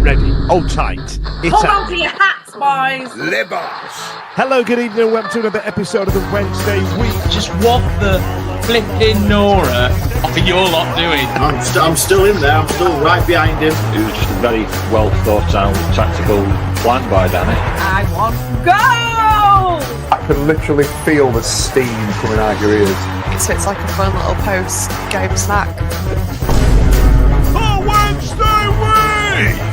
Get ready. Hold tight. Hold on to your hats, boys. Libers. Hello, good evening, and welcome to another episode of the Wednesday Week. Just what the flipping Nora are your lot doing? I'm still in there. I'm still right behind him. It was just a very well thought out tactical plan by Danny. I want go! I can literally feel the steam coming out your ears. So it's like a fun little post-game snack. The Wednesday Week!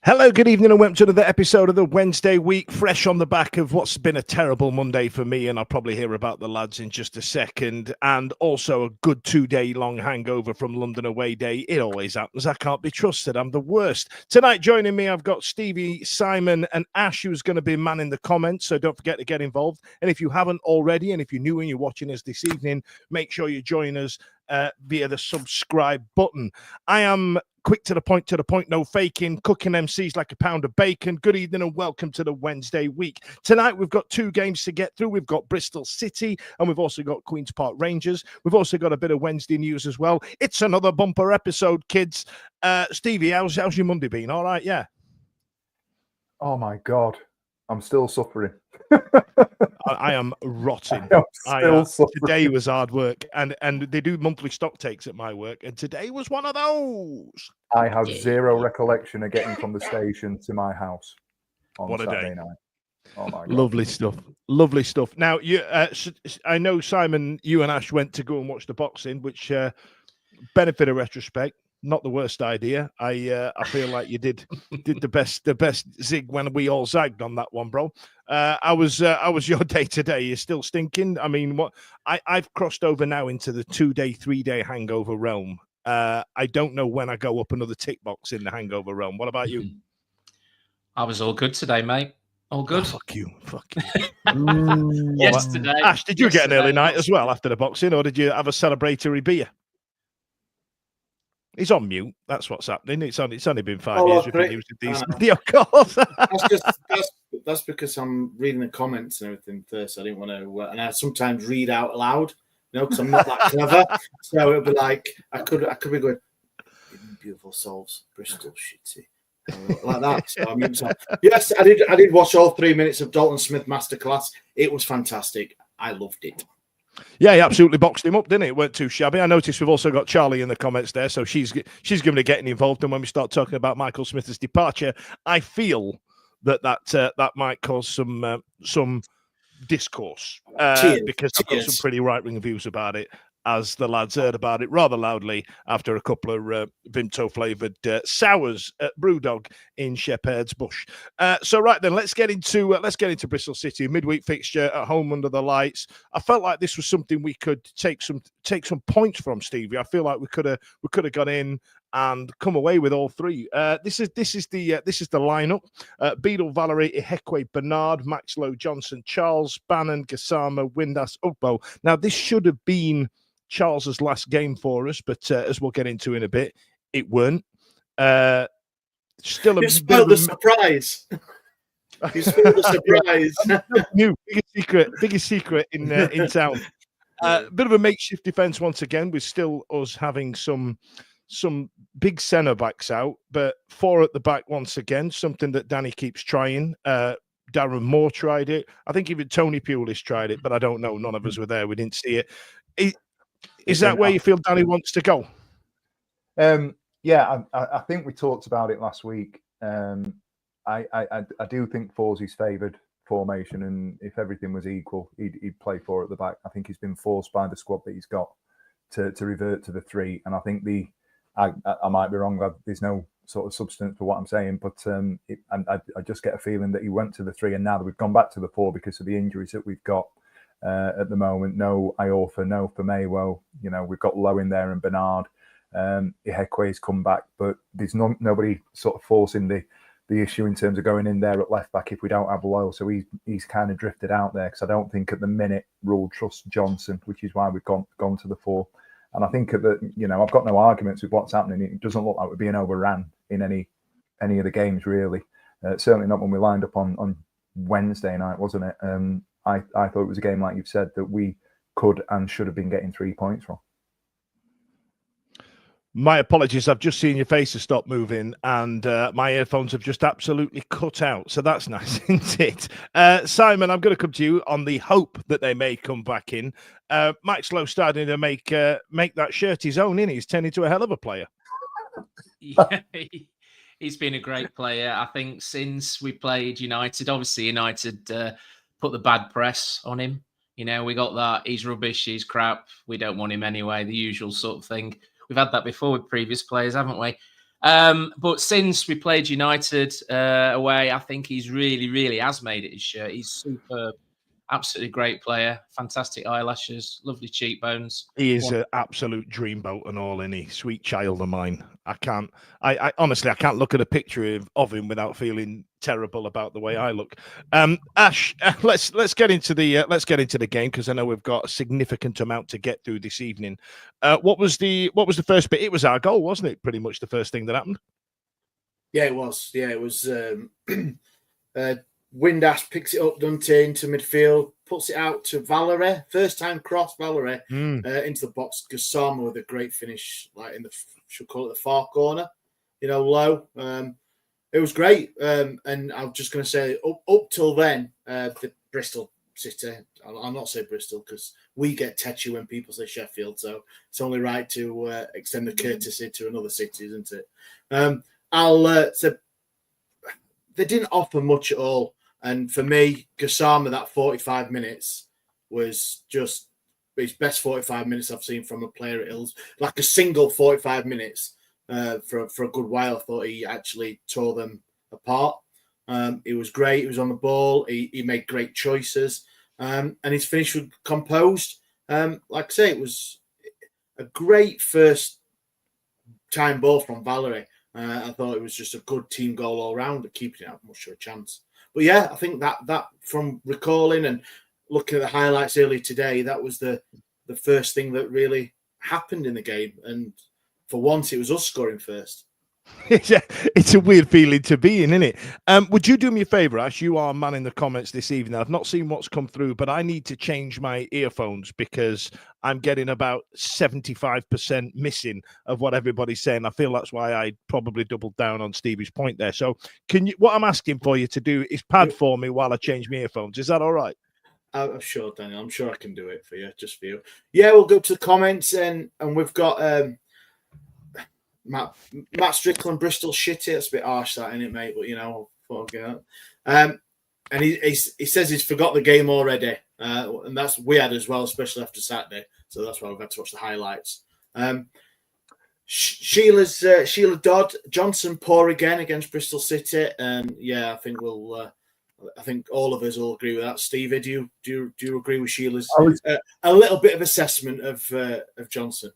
Hello, good evening, and welcome to another episode of the Wednesday Week, fresh on the back of what's been a terrible Monday for me, and I'll probably hear about the lads in just a second, and also a good 2-day long hangover from London away day. It always happens. I can't be trusted. I'm the worst. Tonight, joining me, I've got Stevie, Simon, and Ash, who's going to be manning the comments, so don't forget to get involved. And if you haven't already, and if you're new and you're watching us this evening, make sure you join us via the subscribe button. I am quick to the point, no faking, cooking MCs like a pound of bacon. Good evening and welcome to the Wednesday Week. Tonight, we've got 2 games to get through. We've got Bristol City and we've also got Queen's Park Rangers. We've also got a bit of Wednesday news as well. It's another bumper episode, kids. Stevie, how's your Monday been? All right, yeah? Oh, my God. I'm still suffering. I am rotting. Today was hard work, and they do monthly stock takes at my work, and today was one of those. I have zero recollection of getting from the station to my house on Saturday night. Oh my God. Lovely stuff. Now, you, I know, Simon, you and Ash went to go and watch the boxing, which benefit of retrospect. Not the worst idea. I feel like you did the best zig when we all zagged on that one, bro. I was your day today? You're still stinking? I mean, what? I've crossed over now into the 2-day, 3-day hangover realm. I don't know when I go up another tick box in the hangover realm. What about you? I was all good today, mate. All good. Oh, fuck you. Yesterday. Ash, did you get an early night as well after the boxing, or did you have a celebratory beer? He's on mute. That's what's happening. It's only been 5 years. We've been using these video calls. That's because I'm reading the comments and everything first. I didn't want to, and I sometimes read out loud, because I'm not that clever. So it'll be like I could be going, beautiful souls, Bristol City, like that. So yes, I did watch all 3 minutes of Dalton Smith masterclass. It was fantastic. I loved it. Yeah, he absolutely boxed him up, didn't it? It weren't too shabby. I noticed we've also got Charlie in the comments there, so she's going to be getting involved. And when we start talking about Michael Smith's departure, I feel that might cause some discourse because I've got some pretty right-wing views about it, as the lads heard about it rather loudly after a couple of Vimto-flavoured sours at Brewdog in Shepherd's Bush. So right then, let's get into Bristol City, midweek fixture at home under the lights. I felt like this was something we could take some points from, Stevie. I feel like we could have got in and come away with all 3. This is the lineup: Beadle, Valerie, Ihekwe, Bernard, Max Lowe, Johnson, Charles, Bannon, Gassama, Windass, Ugbo. Now this should have been Charles's last game for us, but as we'll get into in a bit, it weren't. Still a bit of a surprise. You spoiled the surprise. New biggest secret in town. Bit of a makeshift defense once again, with still us having some big centre backs out, but 4 at the back once again. Something that Danny keeps trying. Darren Moore tried it. I think even Tony Pulis tried it, but I don't know. None of us were there. We didn't see it. Is that where you feel Danny wants to go? Yeah, I think we talked about it last week. I do think 4's his favoured formation, and if everything was equal, he'd play 4 at the back. I think he's been forced by the squad that he's got to revert to the 3, and I think I might be wrong. There's no sort of substance for what I'm saying, but I just get a feeling that he went to the 3, and now that we've gone back to the 4 because of the injuries that we've got at the moment. No Iorfa, no Famewo. We've got Lowe in there and Bernard. Ihekwe's come back, but there's nobody sort of forcing the issue in terms of going in there at left back if we don't have Lowe. So he's kind of drifted out there, because I don't think at the minute Rule trusts Johnson, which is why we've gone to the 4. And I think I've got no arguments with what's happening. It doesn't look like we're being overran in any of the games, really. Certainly not when we lined up on Wednesday night, wasn't it? I thought it was a game, like you've said, that we could and should have been getting 3 points from. My apologies. I've just seen your faces stop moving, and my earphones have just absolutely cut out. So that's nice, isn't it? Simon, I'm going to come to you on the hope that they may come back in. Mike's Lowe starting to make that shirt his own, innit? He's turned into a hell of a player. Yeah, he's been a great player. I think since we played United, obviously United put the bad press on him. You know, we got that he's rubbish, he's crap, we don't want him anyway, the usual sort of thing. We've had that before with previous players, haven't we? But since we played United away, I think he's really has made it his shirt. He's superb. Absolutely great player. Fantastic eyelashes, lovely cheekbones. He is an absolute dreamboat and all, isn't he? Sweet child of mine. I honestly, I can't look at a picture of him without feeling terrible about the way I look. Ash, let's get into the game, because I know we've got a significant amount to get through this evening. What was the first bit? It was our goal, wasn't it? Pretty much the first thing that happened. Yeah, it was. Yeah, it was. Windass picks it up, Dante into midfield, puts it out to Valerie. First time cross, Valerie into the box. Gassama with a great finish, like in the, should call it the far corner, low. It was great. And I'm just going to say, up till then, the Bristol City, I'll not say Bristol because we get tetchy when people say Sheffield, so it's only right to extend the courtesy to another city, isn't it? I'll say they didn't offer much at all. And for me, Gassama, that 45 minutes was just his best 45 minutes I've seen from a player at Hills. Like a single 45 minutes for a good while. I thought he actually tore them apart. He was great. He was on the ball. He made great choices. And his finish was composed. Like I say, it was a great first time ball from Valerie. I thought it was just a good team goal all round, but keeping it out much of a chance. But yeah, I think that from recalling and looking at the highlights earlier today, that was the first thing that really happened in the game. And for once, it was us scoring first. It's a weird feeling to be in, isn't it? Would you do me a favour, Ash? You are man in the comments this evening. I've not seen what's come through, but I need to change my earphones because I'm getting about 75% missing of what everybody's saying. I feel that's why I probably doubled down on Stevie's point there. So what I'm asking for you to do is pad for me while I change my earphones. Is that all right? I'm sure, Daniel. I'm sure I can do it for you, just for you. Yeah, we'll go to the comments and we've got Matt Strickland, Bristol shitty. That's a bit harsh, that, isn't it, mate? But and he says he's forgot the game already, and that's we had as well, especially after Saturday. So that's why we've had to watch the highlights. Sheila Dodd Johnson poor again against Bristol City, and yeah, I think I think all of us will agree with that. Stevie, do you agree with Sheila's a little bit of assessment of Johnson?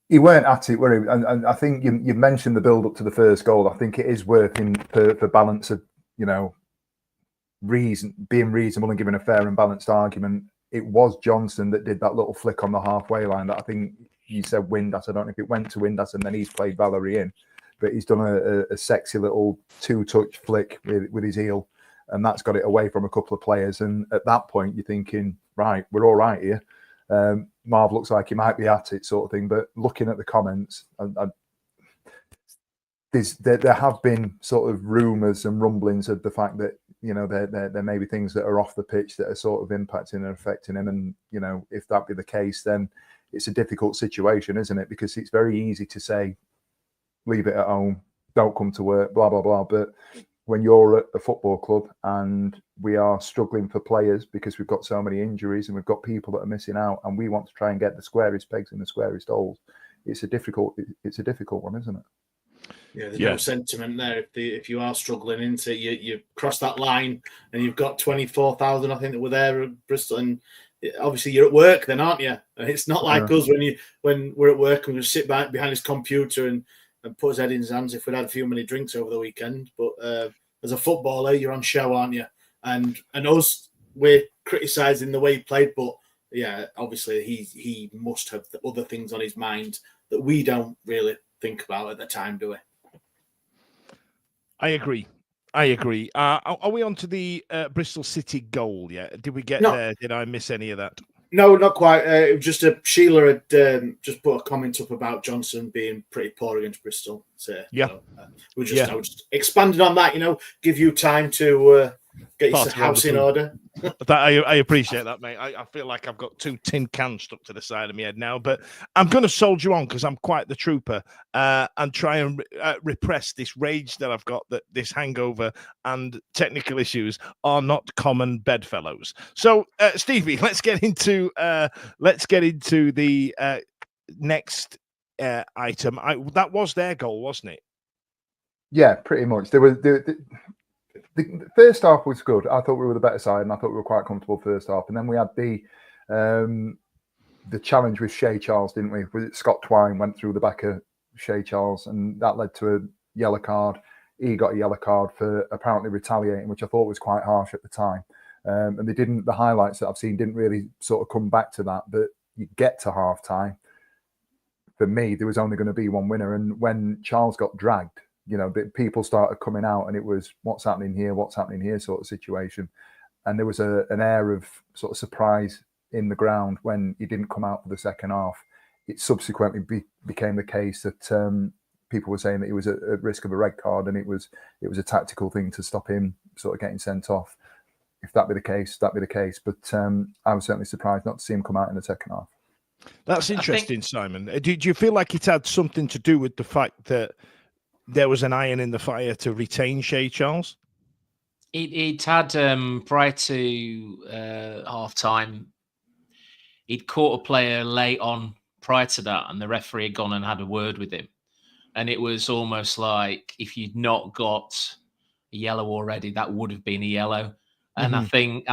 He weren't at it, were he? And I think you mentioned the build up to the first goal. I think it is working for balance of, being reasonable and giving a fair and balanced argument. It was Johnson that did that little flick on the halfway line that I think you said Windass. I don't know if it went to Windass and then he's played Valerie in, but he's done a sexy little 2-touch flick with his heel, and that's got it away from a couple of players. And at that point, you're thinking, right, we're all right here. Marv looks like he might be at it, sort of thing. But looking at the comments, there have been sort of rumours and rumblings of the fact that there may be things that are off the pitch that are sort of impacting and affecting him. And if that be the case, then it's a difficult situation, isn't it? Because it's very easy to say, leave it at home, don't come to work, blah blah blah. But when you're at a football club and we are struggling for players because we've got so many injuries and we've got people that are missing out, and we want to try and get the squarest pegs in the squarest holes, it's a difficult one, isn't it? Yeah, there's no sentiment there. If you are struggling into you cross that line and you've got 24,000, I think, that were there at Bristol, and obviously you're at work then, aren't you? And it's not like us when we're at work and we just sit back behind his computer and put his head in his hands if we'd had a few many drinks over the weekend. But as a footballer, you're on show, aren't you? And us, we're criticising the way he played, but yeah, obviously he must have other things on his mind that we don't really think about at the time, do we? I agree. Are we on to the Bristol City goal yet? Did we get there? Did I miss any of that? No, not quite. It was just Sheila had just put a comment up about Johnson being pretty poor against Bristol. So, Yeah. I was just expanding on that. Give you time to get your house in order. I appreciate that, mate. I feel like I've got 2 tin cans stuck to the side of my head now, but I'm going to soldier on because I'm quite the trooper and try and repress this rage that I've got, that this hangover and technical issues are not common bedfellows. So, Stevie, let's get into the next item. That was their goal, wasn't it? Yeah, pretty much. There was the first half was good. I thought we were the better side, and I thought we were quite comfortable first half. And then we had the challenge with Shea Charles, didn't we? Was it Scott Twine went through the back of Shea Charles, and that led to a yellow card. He got a yellow card for apparently retaliating, which I thought was quite harsh at the time. And the highlights that I've seen didn't really sort of come back to that. But you get to half time. For me, there was only going to be one winner. And when Charles got dragged, people started coming out, and it was what's happening here sort of situation. And there was an air of sort of surprise in the ground when he didn't come out for the second half. It subsequently became the case that people were saying that he was at risk of a red card, and it was a tactical thing to stop him sort of getting sent off. If that be the case, that'd be the case. But I was certainly surprised not to see him come out in the second half. That's interesting, Simon. Do you feel like it had something to do with the fact that there was an iron in the fire to retain Shea Charles? It had prior to half time, he'd caught a player late on prior to that, and the referee had gone and had a word with him. And it was almost like if you'd not got a yellow already, that would have been a yellow. And I think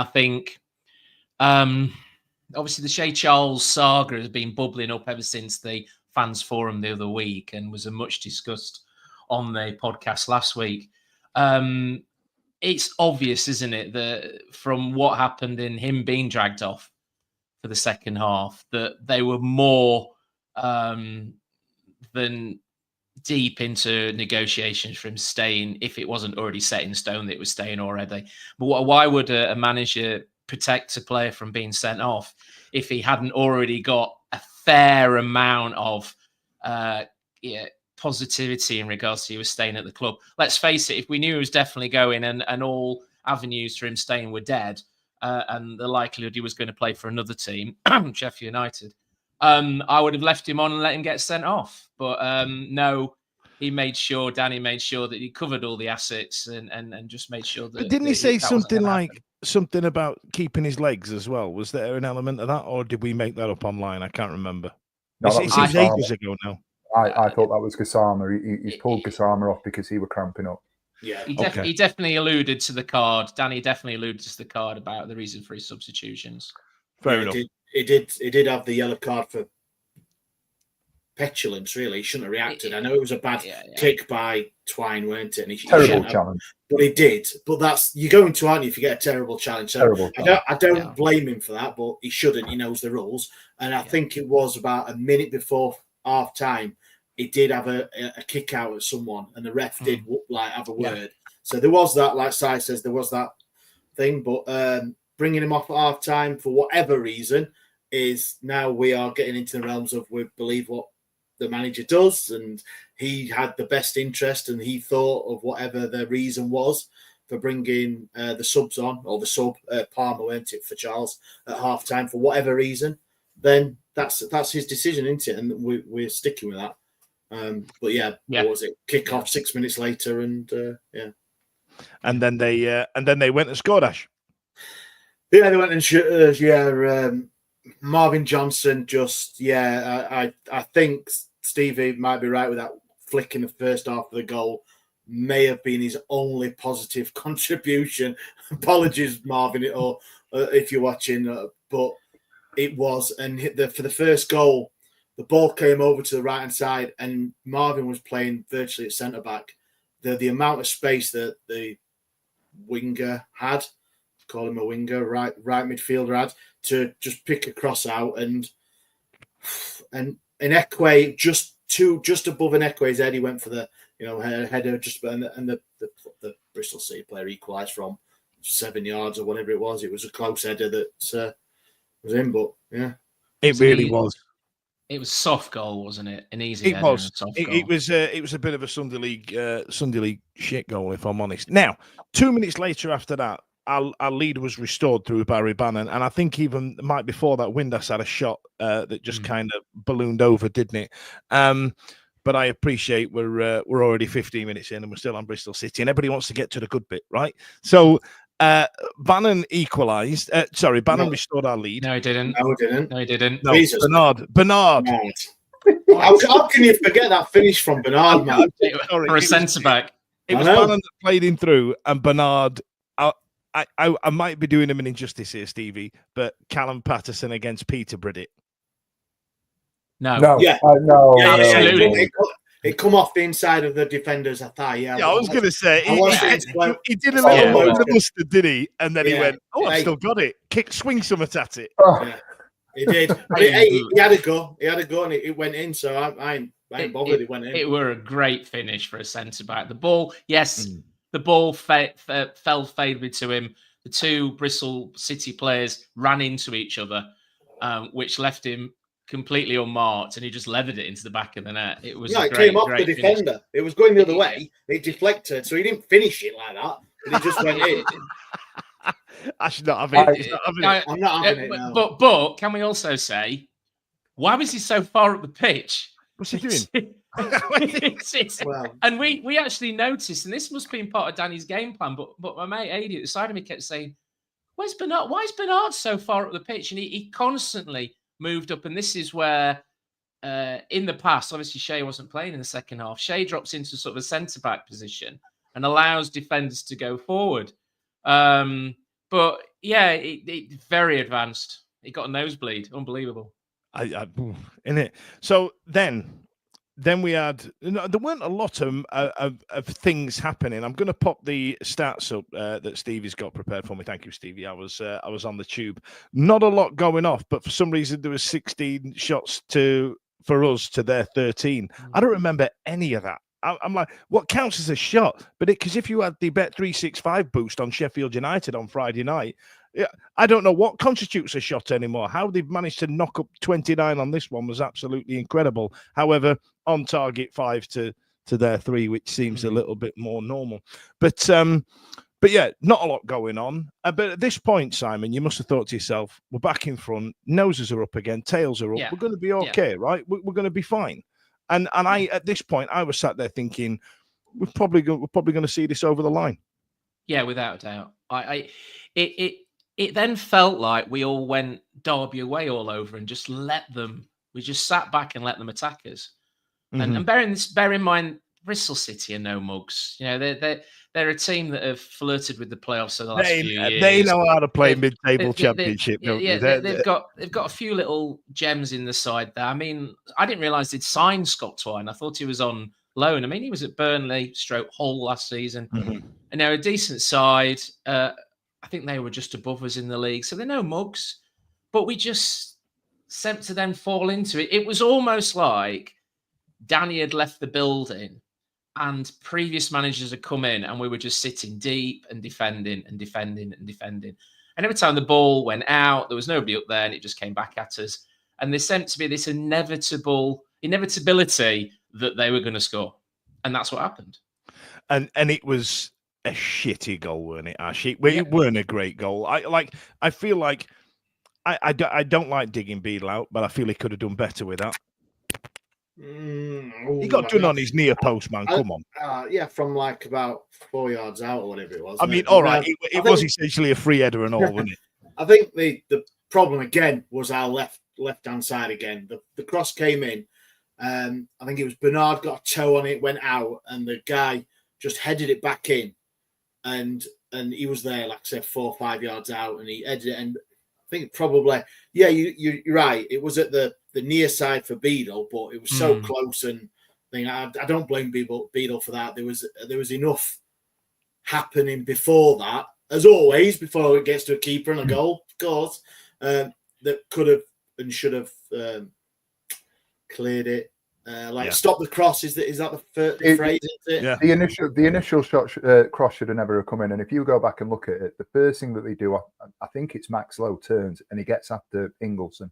obviously the Shea Charles saga has been bubbling up ever since the fans forum the other week, and was a much discussed on the podcast last week. It's obvious, isn't it, that from what happened in him being dragged off for the second half, that they were more than deep into negotiations for him staying, if it wasn't already set in stone that it was staying already. But why would a manager protect a player from being sent off if he hadn't already got a fair amount of positivity in regards to he was staying at the club? Let's face it, if we knew he was definitely going and all avenues for him staying were dead, and the likelihood he was going to play for another team, Sheffield United, I would have left him on and let him get sent off. But no, Danny made sure that he covered all the assets and just made sure that. But didn't he say something about keeping his legs as well? Was there an element of that, or did we make that up online? I can't remember. No, it seems ages ago now. I thought that was Gassama. He's pulled Gassama off because he were cramping up. Yeah, he definitely alluded to the card. Danny definitely alluded to the card about the reason for his substitutions. Fair enough. He did have the yellow card for petulance. Really, he shouldn't have reacted. I know it was a bad kick by Twine, weren't it? And terrible challenge, but he did. But that's you're going to, aren't you, if you get a terrible challenge? So terrible challenge. I don't blame him for that, but he shouldn't. He knows the rules, and I think it was about a minute before half time. He did have a kick out at someone, and the ref did have a word. So there was that, like Si says, there was that thing. But bringing him off at half time for whatever reason is now we are getting into the realms of we believe what the manager does, and he had the best interest, and he thought of whatever the reason was for bringing the subs on, or the sub Palmer, weren't it, for Charles at half time for whatever reason. Then that's his decision, isn't it? And we're sticking with that. But what was it? Kick off 6 minutes later, and and then they went and scored, Ash. Yeah, they went and Marvin Johnson just I think Stevie might be right with that flick in the first half of the goal may have been his only positive contribution. Apologies, Marvin, or if you're watching, but it was. And for the first goal, the ball came over to the right-hand side, and Marvin was playing virtually at centre-back. The amount of space that the winger had, call him a winger, right midfielder had, to just pick a cross out, and Ekwe, just above an Ekwe's head, he went for the header, and the Bristol City player equalised from 7 yards or whatever it was. It was a close header that was in, but yeah, It really was. It was soft goal, wasn't it? An easy. It was. Soft It, goal. it was a bit of a Sunday League shit goal, if I'm honest. Now, 2 minutes later after that, our lead was restored through Barry Bannon, and I think even the night before that, Windass had a shot that just kind of ballooned over, didn't it? But I appreciate we're already 15 minutes in and we're still on Bristol City, and everybody wants to get to the good bit, right? So Bannon equalised. Bannon restored our lead. No, he didn't. No, he didn't. No, he didn't. No, Bernard. How can you forget that finish from Bernard, man? For a centre back. It was Bannon that played him through, and Bernard. I might be doing him an injustice here, Stevie, but Callum Patterson against Peter Bridget. No. Yeah. No. Absolutely. It come off the inside of the defender's thigh. Yeah, I was going to say he did a Yeah. little bit of mustard, did he? And then he went, "Oh, I've Hey. still got it. Swing something at it." Yeah, he did. But he had a go. He had a go, and it went in. So I ain't bothered. It went in. It were a great finish for a centre back. The ball, yes, the ball fell favourably to him. The two Bristol City players ran into each other, which left him completely unmarked, and he just levered it into the back of the net. It was it came off the defender. Finish. It was going the other way. It deflected, so he didn't finish it like that. But he just went in. I should not have it. I'm not having it now. But can we also say, why was he so far up the pitch? What's he doing? And we actually noticed, and this must have been part of Danny's game plan, but my mate Adi at the side of me kept saying, "Where's Bernard? Why is Bernard so far up the pitch?" And he constantly moved up, and this is where in the past, obviously Shea wasn't playing in the second half. Shea drops into sort of a centre-back position and allows defenders to go forward. But yeah, it very advanced. He got a nosebleed. Unbelievable. In it. So then we had, there weren't a lot of things happening. I'm going to pop the stats up that Stevie's got prepared for me. Thank you, Stevie. I was on the tube. Not a lot going off, but for some reason there was 16 shots for us to their 13. I don't remember any of that. I'm like, what counts as a shot? But because if you had the Bet365 boost on Sheffield United on Friday night, I don't know what constitutes a shot anymore. How they've managed to knock up 29 on this one was absolutely incredible. However, on target 5 to their 3, which seems a little bit more normal. But yeah, not a lot going on. But at this point, Simon, you must have thought to yourself, we're back in front, noses are up again, tails are up. Yeah. We're going to be okay, right? We're going to be fine. And I at this point, I was sat there thinking, we're probably going to see this over the line. Yeah, without a doubt. It then felt like we all went Derby away all over and just we just sat back and let them attack us. And bear in mind, Bristol City are no mugs. You know, they're a team that have flirted with the playoffs over the last few years. They know how to play mid-table championship, don't they? They've got a few little gems in the side there. I mean, I didn't realise they'd signed Scott Twine. I thought he was on loan. I mean, he was at Burnley, Hull last season. And they're a decent side. I think they were just above us in the league. So they're no mugs. But we just seemed to then fall into it. It was almost like Danny had left the building and previous managers had come in and we were just sitting deep and defending and defending and defending. And every time the ball went out, there was nobody up there and it just came back at us. And there seemed to be this inevitability that they were going to score. And that's what happened. And it was a shitty goal, weren't it, Ash? It weren't a great goal. I feel like I don't like digging Beadle out, but I feel he could have done better with that. He got done on his near post, man. Come on. Yeah, from like about 4 yards out or whatever it was. I mean, all right, it was essentially a free header and all, wasn't it? I think the problem again was our left-hand side again. The cross came in. I think it was Bernard got a toe on it, went out, and the guy just headed it back in. And he was there, like I said, 4 or 5 yards out, and he headed it. And I think probably, yeah, you're right. It was at the near side for Beadle, but it was so close. And I don't blame Beadle for that. There was enough happening before that, as always, before it gets to a keeper and a goal, of course, that could have and should have cleared it. Stop the cross. Is that the phrase? Isn't it? Yeah. The initial shot cross should have never have come in. And if you go back and look at it, the first thing that they do, I think it's Max Lowe turns and he gets after Ingleson.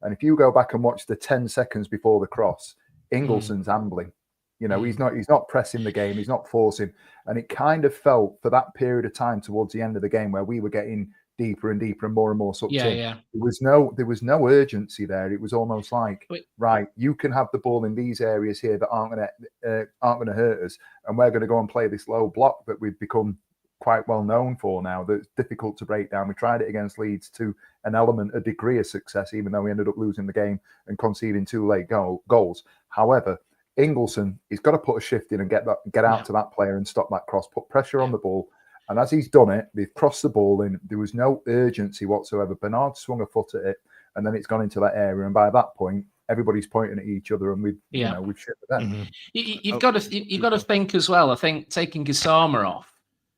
And if you go back and watch the 10 seconds before the cross, Ingleson's ambling. You know, he's not pressing the game, he's not forcing. And it kind of felt for that period of time towards the end of the game where we were getting deeper and deeper and more sucked in. Yeah. There was no urgency there. It was almost like, right, you can have the ball in these areas here that aren't gonna hurt us, and we're gonna go and play this low block that we've become quite well known for now. That's difficult to break down. We tried it against Leeds to a degree of success, even though we ended up losing the game and conceding 2 late goals. However, Ingleson, he's got to put a shift in and get out to that player and stop that cross, put pressure on the ball. And as he's done it, they've crossed the ball in. There was no urgency whatsoever. Bernard swung a foot at it, and then it's gone into that area. And by that point, everybody's pointing at each other, and we've shit with them. Mm-hmm. You've got to think as well. I think taking Gassama off,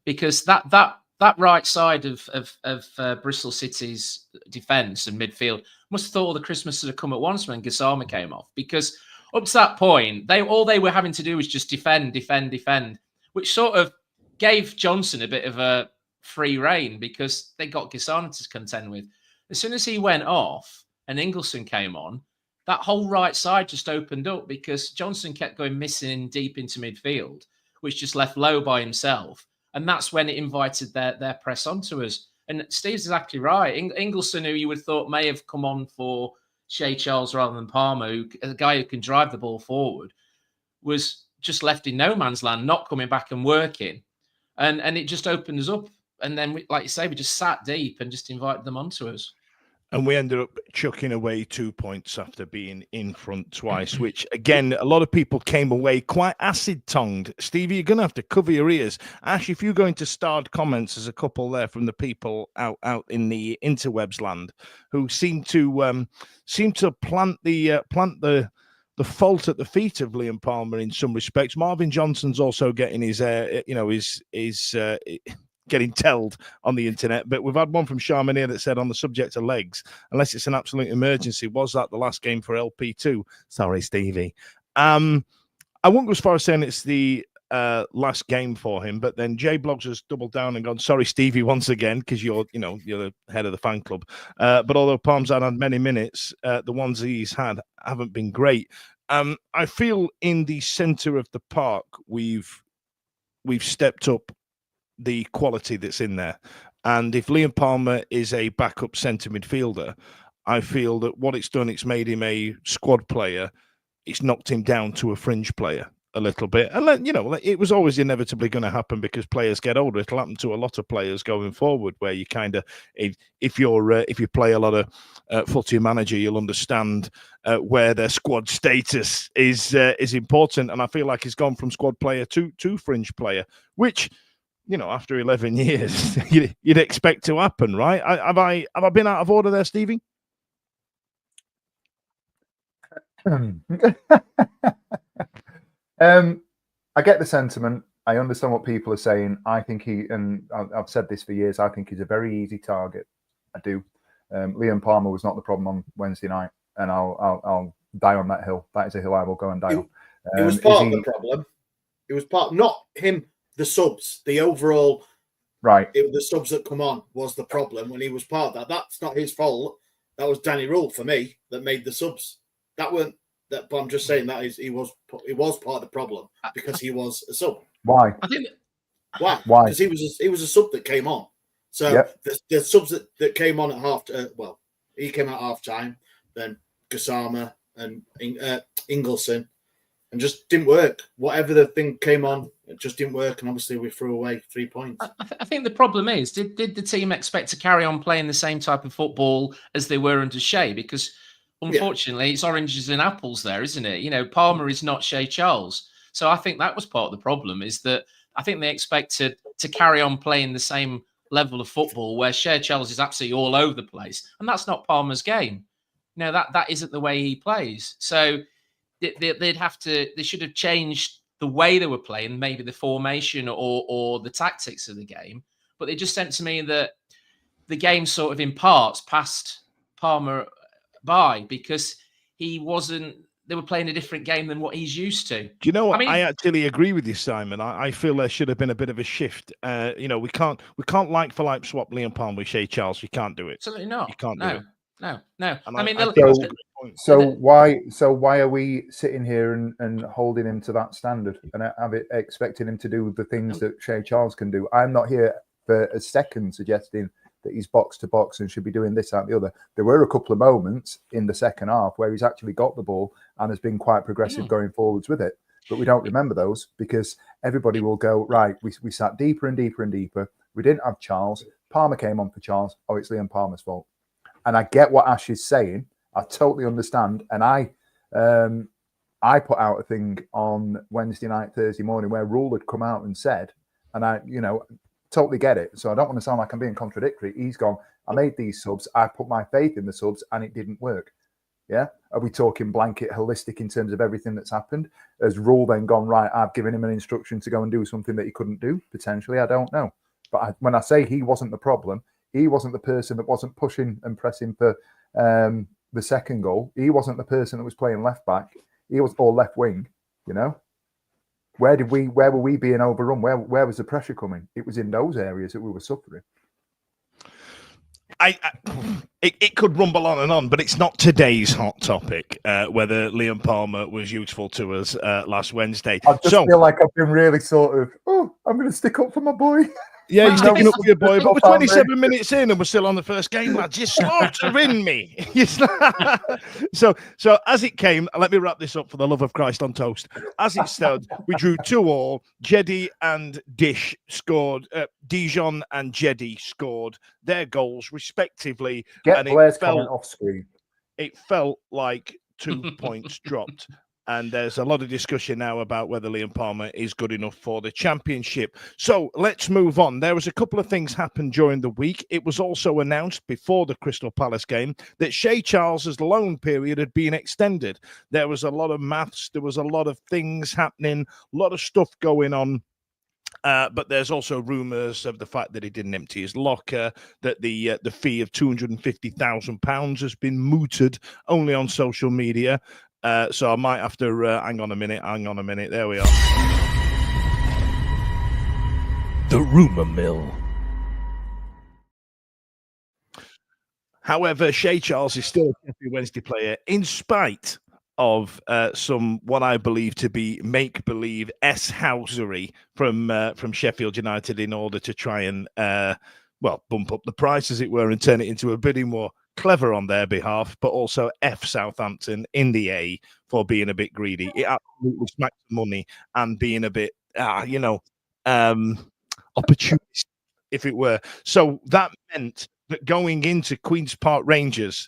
because that right side of Bristol City's defence and midfield must have thought all the Christmases had come at once when Gassama came off, because up to that point, all they were having to do was just defend, which sort of gave Johnson a bit of a free rein because they got Gassama to contend with. As soon as he went off and Ingleson came on, that whole right side just opened up because Johnson kept going missing deep into midfield, which just left Lowe by himself. And that's when it invited their press onto us. And Steve's exactly right. Ingleson, who you would have thought may have come on for Shea Charles rather than Palmer, a guy who can drive the ball forward, was just left in no man's land, not coming back and working. And it just opened us up. And then, like you say, we just sat deep and just invited them onto us. And we ended up chucking away 2 points after being in front twice, which, again, a lot of people came away quite acid-tongued. Stevie, you're going to have to cover your ears. Actually, if you go into starred comments, there's a couple there from the people out in the interwebs land who seem to plant the fault at the feet of Liam Palmer in some respects. Marvin Johnson's also getting his getting telled on the internet, but we've had one from Sharman here that said on the subject of legs, unless it's an absolute emergency, was that the last game for LP2? Sorry, Stevie. I won't go as far as saying it's the last game for him, but then Jay Blogs has doubled down and gone, sorry, Stevie, once again, because you're the head of the fan club. But although Palmer's had many minutes, the ones he's had haven't been great. I feel in the centre of the park, we've stepped up the quality that's in there. And if Liam Palmer is a backup centre midfielder, I feel that what it's done, it's made him a squad player. It's knocked him down to a fringe player a little bit. And, it was always inevitably going to happen because players get older. It'll happen to a lot of players going forward where you kind of, if you play a lot of footy manager, you'll understand where their squad status is important. And I feel like he's gone from squad player to fringe player, which, after 11 years, you'd expect to happen, right? Have I been out of order there, Stevie? I get the sentiment. I understand what people are saying. I think I've said this for years, I think he's a very easy target. I do. Liam Palmer was not the problem on Wednesday night, and I'll die on that hill. That is a hill I will go and die on. It was part of the problem. It was not him. The subs, the overall, right? The subs that come on was the problem when he was part of that. That's not his fault. That was Danny Rule for me that made the subs. That weren't that. But I'm just saying that he was part of the problem because he was a sub. Why? I think why? Because he was a sub that came on. So the subs that came on at half. He came out half time. Then Gassama and Ingleson. And just didn't work. Whatever the thing came on, it just didn't work. And obviously we threw away 3 points. I think the problem is, did the team expect to carry on playing the same type of football as they were under Shea? Because unfortunately, it's oranges and apples there, isn't it? Palmer is not Shea Charles. So I think that was part of the problem, is that I think they expected to carry on playing the same level of football where Shea Charles is absolutely all over the place. And that's not Palmer's game. That isn't the way he plays. So they should have changed the way they were playing, maybe the formation or the tactics of the game. But they just sent to me that the game sort of in parts passed Palmer by because he wasn't they were playing a different game than what he's used to. Do you know what? I mean, I actually agree with you, Simon. I feel there should have been a bit of a shift. We can't like for like swap Liam Palmer with Shea Charles. You can't do it. absolutely not. You can't do it. No. And I mean, I think that's a great point. So why are we sitting here and holding him to that standard and expecting him to do the things that Shea Charles can do? I'm not here for a second suggesting that he's box to box and should be doing this, that, and the other. There were a couple of moments in the second half where he's actually got the ball and has been quite progressive going forwards with it. But we don't remember those because everybody will go, right, we sat deeper and deeper and deeper. We didn't have Charles. Palmer came on for Charles. Oh, it's Liam Palmer's fault. And I get what Ash is saying. I totally understand. And I put out a thing on Wednesday night, Thursday morning where Rule had come out and said, and I, totally get it. So I don't want to sound like I'm being contradictory. He's gone, I made these subs. I put my faith in the subs and it didn't work. Yeah. Are we talking blanket holistic in terms of everything that's happened? Has Rule then gone, right, I've given him an instruction to go and do something that he couldn't do? Potentially, I don't know. But when I say he wasn't the problem, he wasn't the person that wasn't pushing and pressing for the second goal. He wasn't the person that was playing left back. He was all left wing, Where were we being overrun? Where was the pressure coming? It was in those areas that we were suffering. It could rumble on and on, but it's not today's hot topic, whether Liam Palmer was useful to us last Wednesday. I just feel like I've been really I'm going to stick up for my boy. Yeah, you're sticking up for your boy, but we're 27 minutes in and we're still on the first game, lads. You're slaughtering me. So as it came, let me wrap this up for the love of Christ on toast. As it stood, we drew 2-2. Jedi and Dish scored. Dijon and Jedi scored their goals respectively. Get Blair's comment off screen. It felt like 2 points dropped. And there's a lot of discussion now about whether Liam Palmer is good enough for the championship. So let's move on. There was a couple of things happened during the week. It was also announced before the Crystal Palace game that Shea Charles's loan period had been extended. There was a lot of maths. There was a lot of things happening, a lot of stuff going on. But there's also rumours of the fact that he didn't empty his locker, that the fee of £250,000 has been mooted only on social media. So I might have to hang on a minute. There we are. The rumour mill. However, Shea Charles is still a Sheffield Wednesday player in spite of some what I believe to be make-believe S-housery from Sheffield United in order to try and bump up the price, as it were, and turn it into a bidding war. Clever on their behalf, but also F Southampton in the A for being a bit greedy. It absolutely smacks the money and being a bit, opportunist, if it were. So that meant that going into Queen's Park Rangers,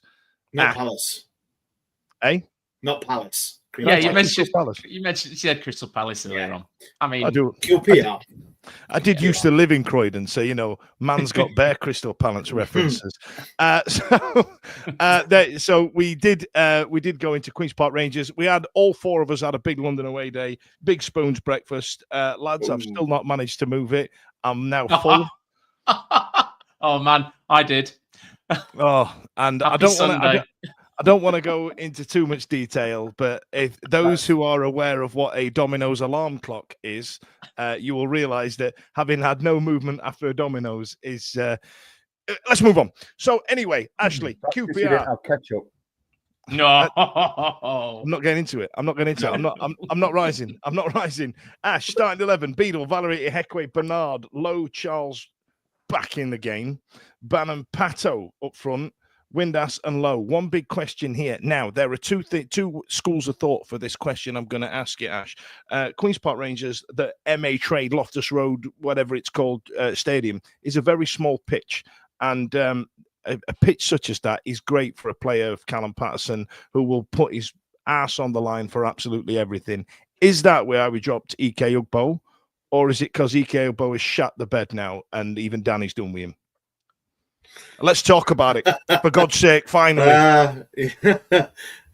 not Palace, not Palace. Yeah, you said Crystal Palace earlier on. I mean, I do. QPR. I did used to live in Croydon, so man's got bare Crystal Palace references. So we did go into Queen's Park Rangers. We had all four of us had a big London away day, big spoons breakfast. Lads, I've still not managed to move it. I'm now full. Oh man, I did. And I don't want to go into too much detail, but if those who are aware of what a Domino's alarm clock is, you will realise that having had no movement after a Domino's is. Let's move on. So anyway, Ashley, QPR. You didn't have ketchup. No, I'm not getting into it. I'm not rising. I'm not rising. Ash, starting 11. Beadle, Valerie, Ihekwe, Bernard, Lowe, Charles, back in the game. Bannon, Pato up front. Windass and Lowe. One big question here. Now, there are two schools of thought for this question I'm going to ask you, Ash. Queen's Park Rangers, the MA Trade, Loftus Road, whatever it's called, stadium, is a very small pitch. And a pitch such as that is great for a player of Callum Patterson who will put his ass on the line for absolutely everything. Is that where we dropped Ike Ugbo? Or is it because Ike Ugbo has shut the bed now and even Danny's done with him? Let's talk about it, for God's sake, finally.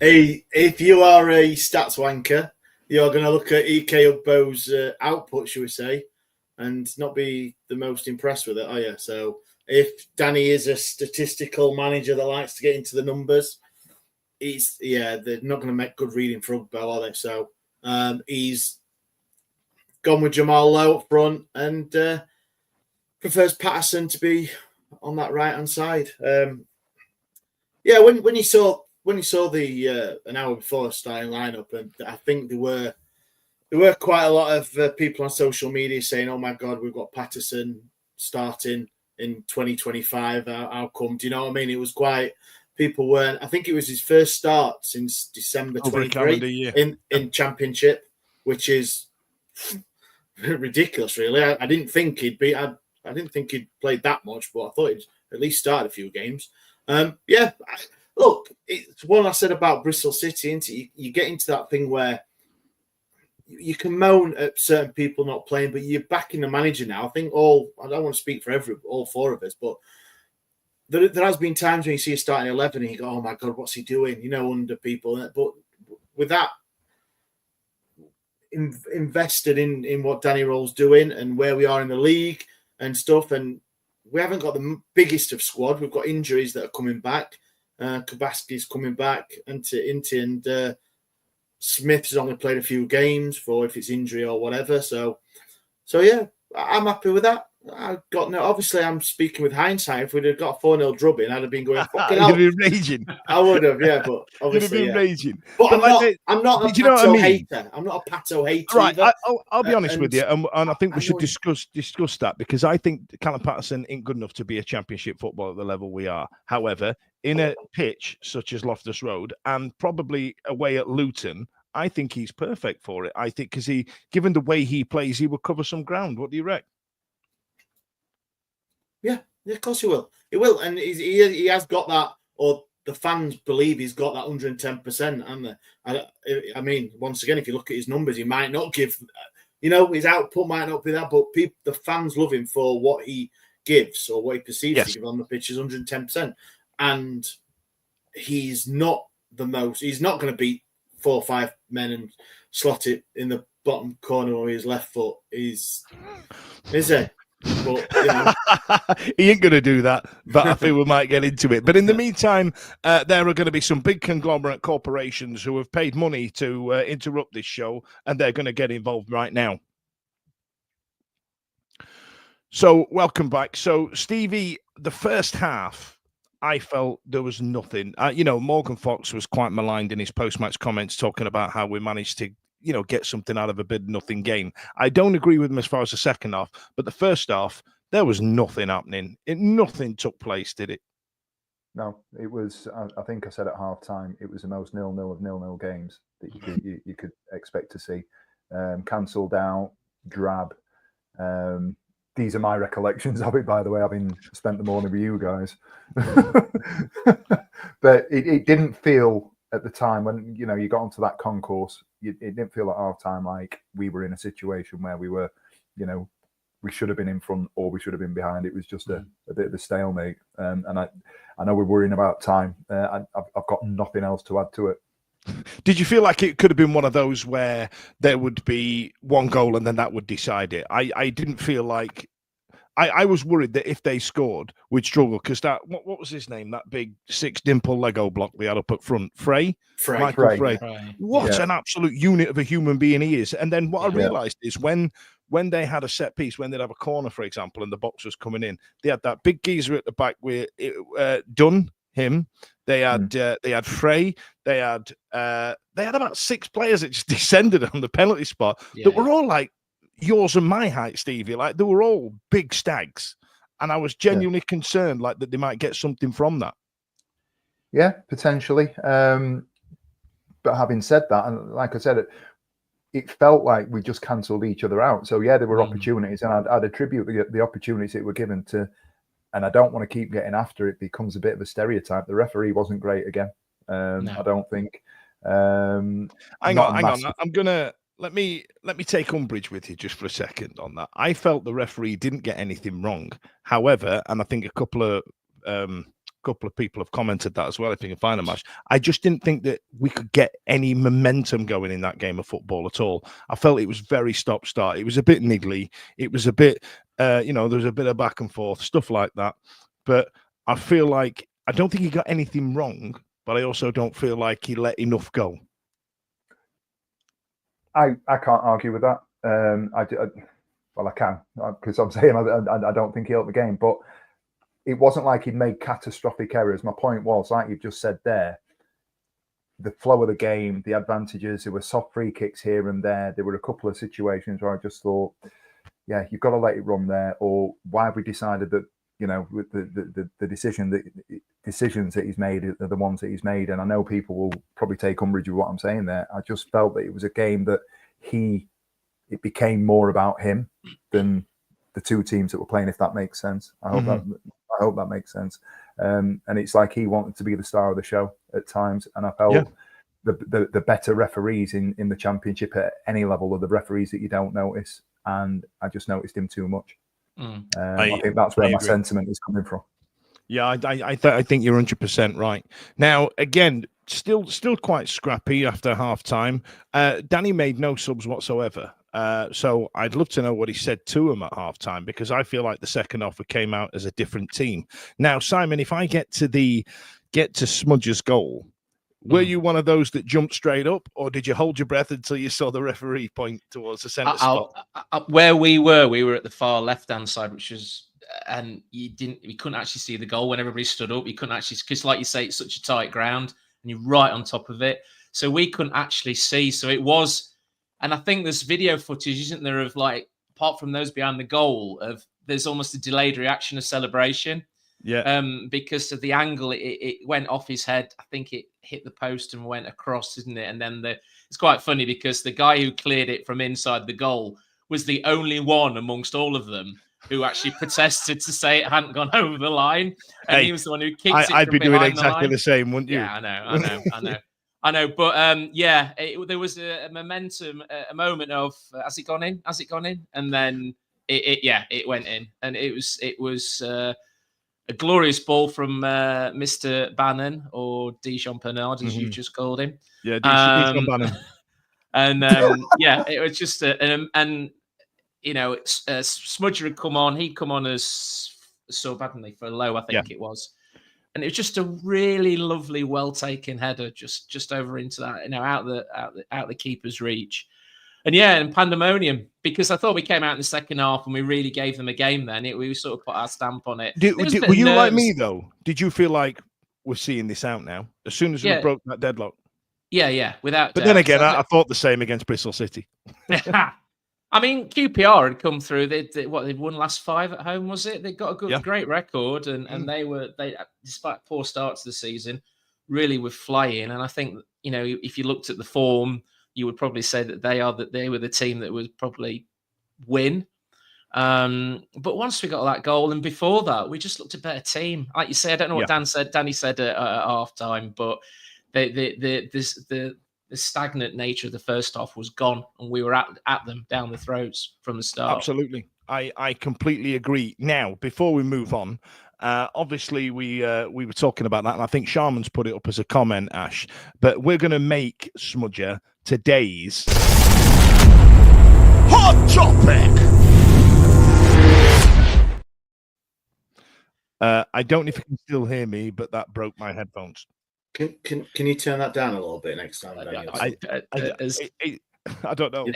If you are a stats wanker, you're going to look at Ike Ugbo's output, should we say, and not be the most impressed with it, are you? So if Danny is a statistical manager that likes to get into the numbers, they're not going to make good reading for Ugbo, are they? So he's gone with Jamal Lowe up front and prefers Patterson to be on that right hand side. When you saw the an hour before starting lineup, and I think there were quite a lot of people on social media saying, "Oh my God, we've got Patterson starting in 2025. How come?" Do you know what I mean? It was quite. People weren't. I think it was his first start since December 23 in Championship, which is ridiculous, really. I didn't think he'd be. I didn't think he'd played that much, but I thought he'd at least started a few games. Look, it's one I said about Bristol City. You get into that thing where you can moan at certain people not playing, but you're backing the manager now. I think I don't want to speak for all four of us, but there has been times when you see a starting 11 and you go, "Oh my God, what's he doing?" Under people. But with that, invested in what Danny Roll's doing and where we are in the league and stuff, and we haven't got the biggest of squad. We've got injuries that are coming back. Kabaski's coming back, Inti and Smith's only played a few games for if it's injury or whatever. So yeah, I'm happy with that. Obviously, I'm speaking with hindsight. If we'd have got a 4-0 drubbing, I'd have been going, "Fucking hell." You'd have been raging. I would have, yeah, but obviously, You'd have been raging. But I'm not a Pato hater. I'm not a Pato hater right, either. I'll be honest with you, and I think we should discuss that, because I think Callum Patterson ain't good enough to be a Championship footballer at the level we are. However, in a pitch such as Loftus Road and probably away at Luton, I think he's perfect for it. I think because given the way he plays, he will cover some ground. What do you reckon? Yeah, of course he will. He will, and he has got that, or the fans believe he's got that 110%. And I mean, once again, if you look at his numbers, he might not give, his output might not be that, but the fans love him for what he gives or what he perceives to give on the pitch is 110%. And he's not he's not going to beat 4 or 5 men and slot it in the bottom corner with his left foot. Is he? But, he ain't going to do that, but I think we might get into it. But in the meantime, there are going to be some big conglomerate corporations who have paid money to interrupt this show, and they're going to get involved right now. So welcome back. So Stevie, the first half, I felt there was nothing. Morgan Fox was quite maligned in his post-match comments, talking about how we managed to get something out of a bid-nothing game. I don't agree with him as far as the second half, but the first half, there was nothing happening. Nothing took place, did it? No, it was, I think I said at half-time, it was the most 0-0 of 0-0 games that you could expect to see. Cancelled out, drab. These are my recollections of it, by the way, having spent the morning with you guys. But it didn't feel at the time when, you got onto that concourse, it didn't feel at half-time like we were in a situation where we were, we should have been in front or we should have been behind. It was just a bit of a stalemate. And I know we're worrying about time. I've got nothing else to add to it. Did you feel like it could have been one of those where there would be one goal and then that would decide it? I didn't feel like... I was worried that if they scored, we'd struggle, because that what was his name? That big 6-dimple Lego block they had up at front, Michael Frey. What an absolute unit of a human being he is. And then what I realised is when they had a set piece, when they'd have a corner, for example, and the box was coming in, they had that big geezer at the back where Dunn, him. They had Frey. They had about 6 players that just descended on the penalty spot that were all like yours and my height, Stevie. Like, they were all big stags, and I was genuinely concerned, like, that they might get something from that. Yeah, potentially. But having said that, and like I said, it felt like we just cancelled each other out. So yeah, there were opportunities, and I'd attribute the opportunities that were given to. And I don't want to keep getting after it. Becomes a bit of a stereotype. The referee wasn't great again. No. I don't think. Hang on. I'm gonna. Let me take umbrage with you just for a second on that. I felt the referee didn't get anything wrong. However, and I think a couple of people have commented that as well, if you can find a match. I just didn't think that we could get any momentum going in that game of football at all. I felt it was very stop-start. It was a bit niggly. It was a bit, there was a bit of back and forth, stuff like that. But I feel like, I don't think he got anything wrong, but but I also don't feel like he let enough go. I can't argue with that. Well, I can, because I'm saying I don't think he helped the game, but it wasn't like he'd made catastrophic errors. My point was, like you've just said there, the flow of the game, the advantages, there were soft free kicks here and there. There were a couple of situations where I just thought, yeah, you've got to let it run there. Or why have we decided that, the decisions that he's made are the ones that he's made? And I know people will probably take umbrage with what I'm saying there. I just felt that it was a game that it became more about him than the two teams that were playing, if that makes sense. I hope that makes sense. And it's like he wanted to be the star of the show at times. And I felt the better referees in the championship at any level are the referees that you don't notice. And I just noticed him too much. I think that's where my sentiment is coming from. Yeah, I think you're 100% right. Now, again, still quite scrappy after half time. Danny made no subs whatsoever. So I'd love to know what he said to him at half time, because I feel like the second half we came out as a different team. Now, Simon, if I get to Smudge's goal, were you one of those that jumped straight up, or did you hold your breath until you saw the referee point towards the centre spot? Where we were at the far left-hand side, which was, and you couldn't actually see the goal when everybody stood up. You couldn't actually, because like you say, it's such a tight ground and you're right on top of it. So we couldn't actually see. So it was, and I think there's video footage, isn't there, of like, apart from those behind the goal, of there's almost a delayed reaction of celebration. Yeah. Because of the angle, it went off his head. I think it hit the post and went across, isn't it? And then it's quite funny because the guy who cleared it from inside the goal was the only one amongst all of them who actually protested to say it hadn't gone over the line. And he was the one who kicked it. I'd be doing exactly the same, wouldn't you? Yeah, I know. But there was a momentum, a moment of has it gone in? Has it gone in? And then it went in, and it was a glorious ball from Mr. Bannon, or Dijon Bernard, as you just called him. Yeah, Dijon Bannon. And it was just Smudger had come on. He'd come on as sub, hadn't he, for Low, I think it was. And it was just a really lovely, well taken header, just over into that, out the keeper's reach. And pandemonium, because I thought we came out in the second half and we really gave them a game then. We sort of put our stamp on it. Were you like me, though? Did you feel like we're seeing this out now? As soon as we broke that deadlock? Yeah, without But doubt. then again, I thought the same against Bristol City. I mean, QPR had come through. They'd won last 5 at home, was it? They got a great record, and they despite poor starts to the season, really were flying. And I think, if you looked at the form, you would probably say that they were the team that would probably win. But once we got that goal, and before that, we just looked a better team. Like you say, I don't know what Danny said at half time, but the stagnant nature of the first half was gone, and we were at them down the throats from the start. Absolutely. I completely agree. Now, before we move on, obviously we were talking about that, and I think Sharman's put it up as a comment, Ash, but we're going to make Smudger today's hot topic. I don't know if you can still hear me, but that broke my headphones. Can you turn that down a little bit next time? I don't know.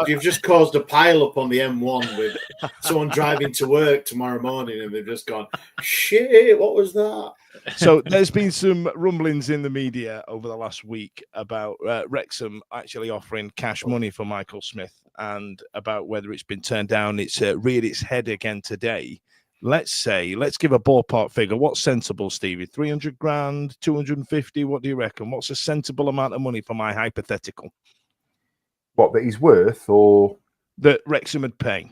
You've just caused a pile up on the M1 with someone driving to work tomorrow morning, and they've just gone, shit, what was that? So there's been some rumblings in the media over the last week about Wrexham actually offering cash money for Michael Smith, and about whether it's been turned down. It's reared its head again today. Let's give a ballpark figure. What's sensible, Stevie? 300 grand, 250? What do you reckon? What's a sensible amount of money for my hypothetical? What, that he's worth, or that Wrexham would pay?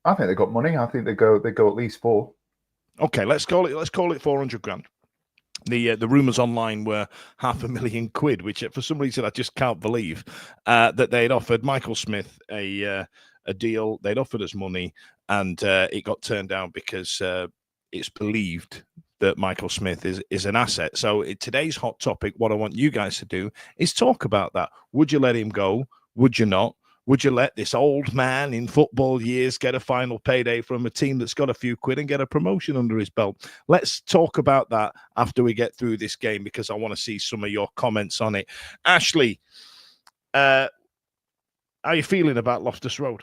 I think they got money. I think they go at least 4. Okay, let's call it 400 grand. The rumours online were £500,000, which for some reason I just can't believe that they'd offered Michael Smith a deal. They'd offered us money, and it got turned down because it's believed that Michael Smith is an asset. So today's hot topic, what I want you guys to do is talk about that. Would you let him go? Would you not? Would you let this old man in football years get a final payday from a team that's got a few quid and get a promotion under his belt? Let's talk about that after we get through this game, because I want to see some of your comments on it. Ashley, how are you feeling about Loftus Road?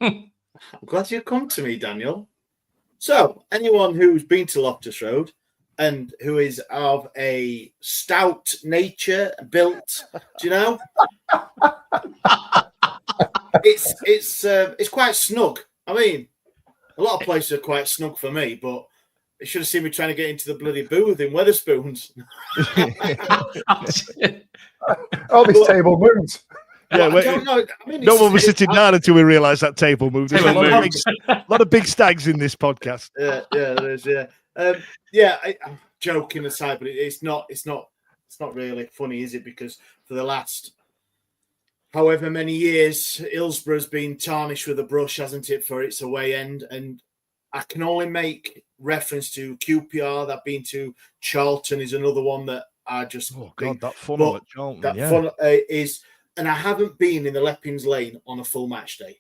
I'm glad you come to me, Daniel. So, anyone who's been to Loftus Road and who is of a stout nature built, do you know? It's quite snug. I mean, a lot of places are quite snug for me, but they should have seen me trying to get into the bloody booth in Wetherspoons. Oh, this table moves. Yeah, I don't know. I mean, no one was sitting down until we realised that table moved. There's a lot of big stags in this podcast. Yeah, there is. Yeah, I'm joking aside, but it's not really funny, is it? Because for the last however many years, Hillsborough's been tarnished with a brush, hasn't it, for its away end? And I can only make reference to QPR. That been to Charlton is another one that I just that funnel at Charlton. Funnel is. And I haven't been in the Leppings Lane on a full match day.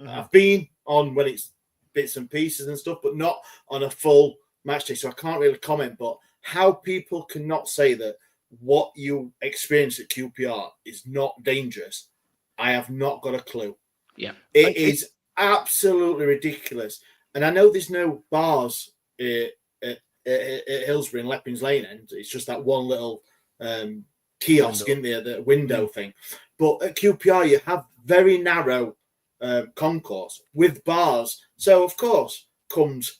I've been on when it's bits and pieces and stuff, but not on a full match day. So I can't really comment. But how people cannot say that what you experience at QPR is not dangerous, I have not got a clue. Yeah. It is absolutely ridiculous. And I know there's no bars at Hillsborough and Leppings Lane end. It's just that one little kiosk in there, the window thing. But at QPR, you have very narrow concourse with bars. So, of course, comes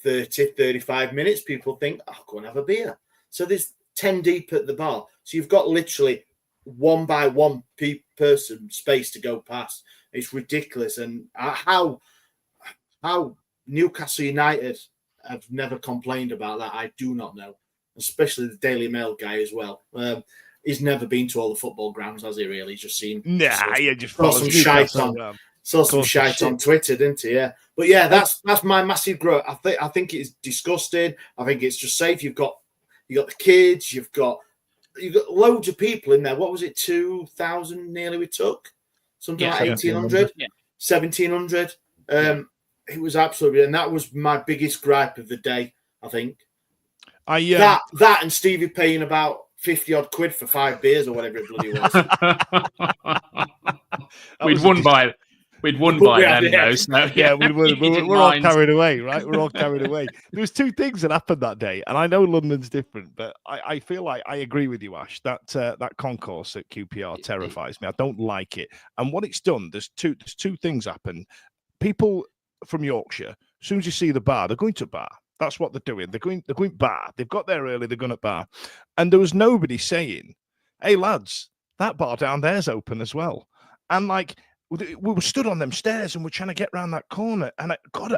30, 35 minutes, people think, I'll go and have a beer. So there's 10 deep at the bar. So you've got literally one by one person space to go past. It's ridiculous. And how Newcastle United have never complained about that, I do not know. Especially the Daily Mail guy as well. He's never been to all the football grounds, has he? Really? He's just seen. Saw some shite on. Saw some shite on Twitter, didn't he? Yeah, but yeah, that's my massive growth. I think it's disgusting. I think it's just safe. You've got the kids. You've got loads of people in there. What was it? 2,000 nearly we took. Something like 1,800, 1,700. It was absolutely, and that was my biggest gripe of the day. I think that and Stevie paying about 50 odd quid for 5 beers or whatever it bloody was. We'd won by then, though. So yeah, we're all carried away, right? We're all carried away. There was 2 things that happened that day, and I know London's different, but I feel like I agree with you, Ash. That concourse at QPR terrifies me. I don't like it. And what it's done, there's two things happen. People from Yorkshire, as soon as you see the bar, they're going to bar. That's what they're doing. They're going bar. They've got there early. They're going at bar. And there was nobody saying, hey, lads, that bar down there's open as well. And like, we were stood on them stairs and we're trying to get around that corner. And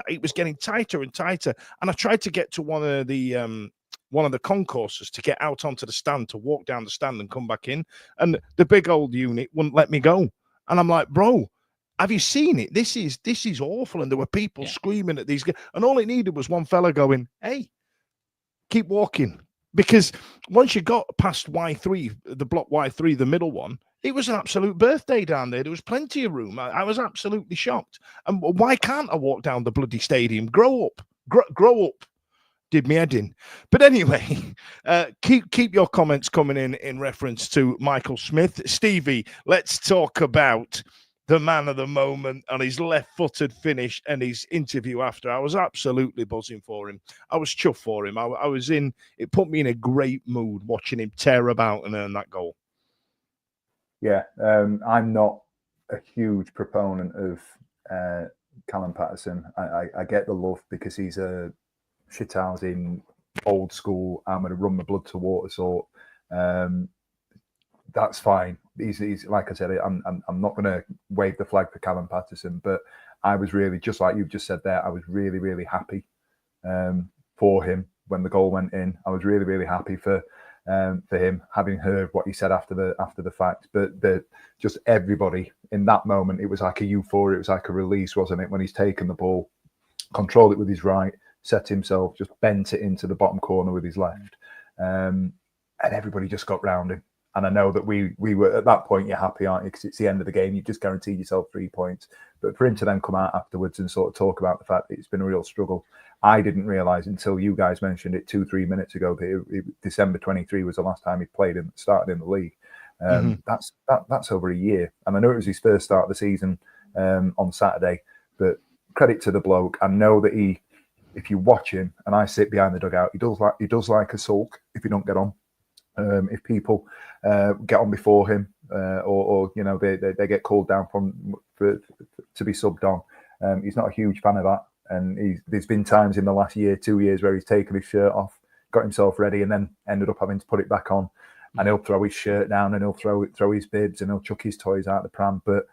it was getting tighter and tighter. And I tried to get to one of the concourses to get out onto the stand, to walk down the stand and come back in. And the big old unit wouldn't let me go. And I'm like, bro, have you seen it? This is awful. And there were people screaming at these guys. And all it needed was one fella going, hey, keep walking. Because once you got past Y3, the block Y3, the middle one, it was an absolute birthday down there. There was plenty of room. I was absolutely shocked. And why can't I walk down the bloody stadium? Grow up. Grow up. Did me head in. But anyway, keep your comments coming in reference to Michael Smith. Stevie, let's talk about the man of the moment and his left-footed finish and his interview after. I was absolutely buzzing for him. I was chuffed for him. It put me in a great mood watching him tear about and earn that goal. Yeah, I'm not a huge proponent of Callum Paterson. I get the love because he's a shithousing, old school, I'm going to run my blood to water sort. That's fine. He's like I said, I'm not going to wave the flag for Callum Paterson, but I was really, just like you've just said there, I was really, really happy for him when the goal went in. I was really, really happy for him, having heard what he said after the fact. But just everybody in that moment, it was like a euphoria, it was like a release, wasn't it? When he's taken the ball, controlled it with his right, set himself, just bent it into the bottom corner with his left, and everybody just got round him. And I know that we were at that point, you're happy, aren't you? Because it's the end of the game. You've just guaranteed yourself 3 points. But for him to then come out afterwards and sort of talk about the fact that it's been a real struggle, I didn't realise until you guys mentioned it 2-3 minutes ago that December 23 was the last time he played and started in the league. That's over a year. And I know it was his first start of the season on Saturday, but credit to the bloke. I know that if you watch him, and I sit behind the dugout, he does like a sulk if you don't get on. If people get on before him, or you know they get called down to be subbed on, he's not a huge fan of that. And there's been times in the last year, 2 years, where he's taken his shirt off, got himself ready, and then ended up having to put it back on. And he'll throw his shirt down, and he'll throw his bibs, and he'll chuck his toys out the pram. But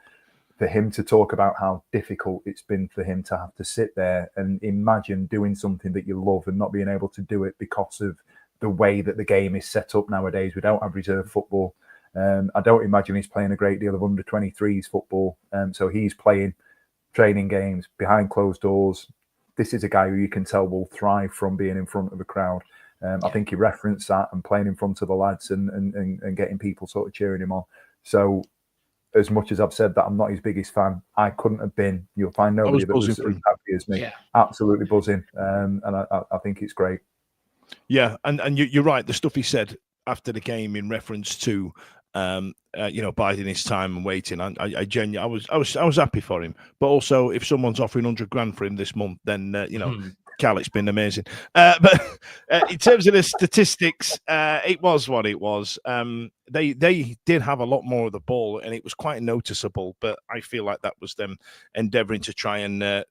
for him to talk about how difficult it's been for him to have to sit there and imagine doing something that you love and not being able to do it because of the way that the game is set up nowadays. We don't have reserve football. I don't imagine he's playing a great deal of under 23s football. So he's playing training games behind closed doors. This is a guy who you can tell will thrive from being in front of a crowd. I think he referenced that and playing in front of the lads and getting people sort of cheering him on. So as much as I've said that I'm not his biggest fan, I couldn't have been. You'll find nobody that was as happy as me. Yeah. Absolutely buzzing. And I think it's great. Yeah, and you're right. The stuff he said after the game in reference to biding his time and waiting. I genuinely, I was happy for him. But also, if someone's offering 100 grand for him this month, then Cal, it's been amazing. But in terms of the statistics, it was what it was. They did have a lot more of the ball, and it was quite noticeable. But I feel like that was them endeavouring to try and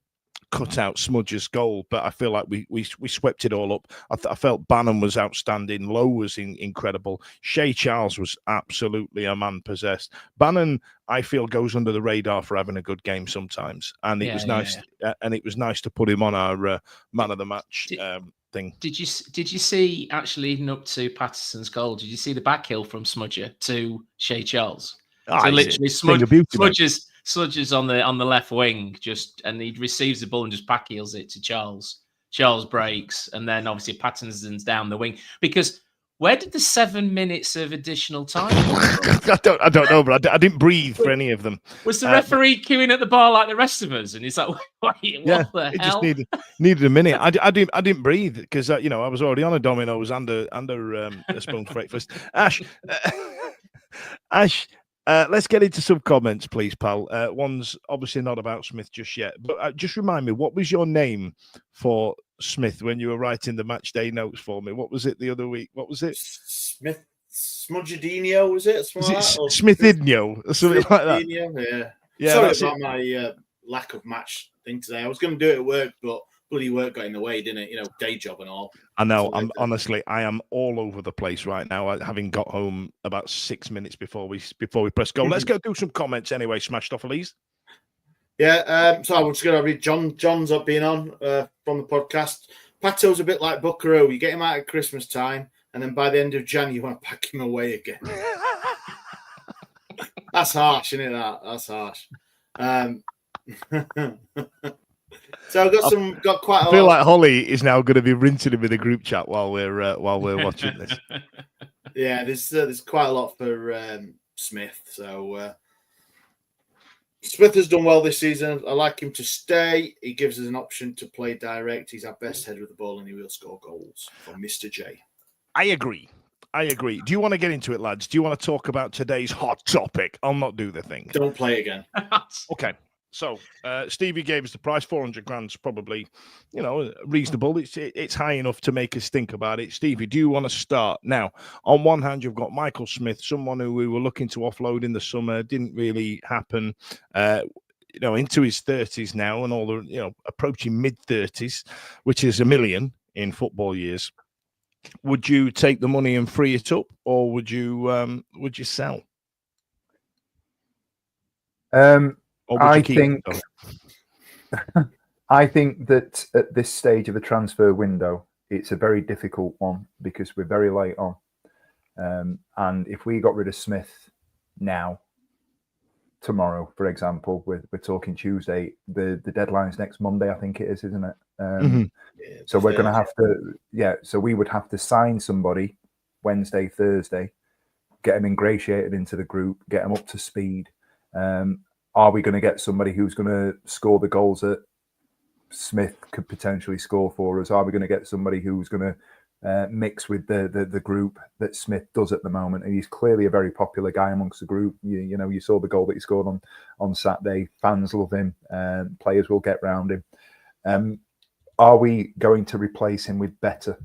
cut out Smudge's goal, but I feel like we swept it all up. I felt Bannon was outstanding. Lowe was incredible. Shea Charles was absolutely a man possessed. Bannon, I feel, goes under the radar for having a good game sometimes, and it was nice. And it was nice to put him on our man of the match thing. Did you see, actually leading up to Patterson's goal? Did you see the back heel from Smudger to Shea Charles? So literally, Smudger's on the left wing, and he receives the ball and just back heels it to Charles. Charles breaks, and then obviously Patterson's down the wing. Because where did the 7 minutes of additional time come from? I don't know, but I didn't breathe for any of them. Was the referee queuing at the bar like the rest of us? And he's like, what the hell? It just needed a minute. I didn't breathe because I was already on a Domino's and a spoon for breakfast. Ash. Let's get into some comments, please, pal. One's obviously not about Smith just yet, but just remind me, what was your name for Smith when you were writing the match day notes for me? What was it the other week? What was it? Smith Smudgadinho, was it? Smithidinho or something like that? Yeah. Sorry about my lack of match thing today. I was going to do it at work, but bloody work got in the way, didn't it? Day job and all. I know. I am all over the place right now. Having got home about 6 minutes before we press go. Let's go do some comments anyway. Smashed off, Elise. Yeah. So I'm just going to read John's up being on from the podcast. Pato's a bit like Buckaroo. You get him out at Christmas time, and then by the end of Jan, you want to pack him away again. That's harsh, isn't it? That's harsh. So I've got quite a lot. I feel like Holly is now going to be rinsing him in the group chat while we're watching this. Yeah, there's quite a lot for Smith. So Smith has done well this season. I like him to stay. He gives us an option to play direct. He's our best head with the ball, and he will score goals from Mr. J. I agree. Do you want to get into it, lads? Do you want to talk about today's hot topic? I'll not do the thing. Don't play again. Okay. So Stevie gave us the price. 400 grand's probably, reasonable. It's high enough to make us think about it. Stevie, do you want to start? Now, on one hand, you've got Michael Smith, someone who we were looking to offload in the summer. Didn't really happen. Into his 30s now and all the, approaching mid-30s, which is $1 million in football years. Would you take the money and free it up, or would you sell? I think that at this stage of the transfer window, it's a very difficult one because we're very late on. And if we got rid of Smith now, tomorrow, for example, we're talking Tuesday, the deadline's next Monday, I think it is, isn't it? So we're going to have to, so we would have to sign somebody Wednesday, Thursday, get him ingratiated into the group, get him up to speed. Are we going to get somebody who's going to score the goals that Smith could potentially score for us? Are we going to get somebody who's going to mix with the group that Smith does at the moment? And he's clearly a very popular guy amongst the group. You know, you saw the goal that he scored on Saturday. Fans love him. Players will get round him. Are we going to replace him with better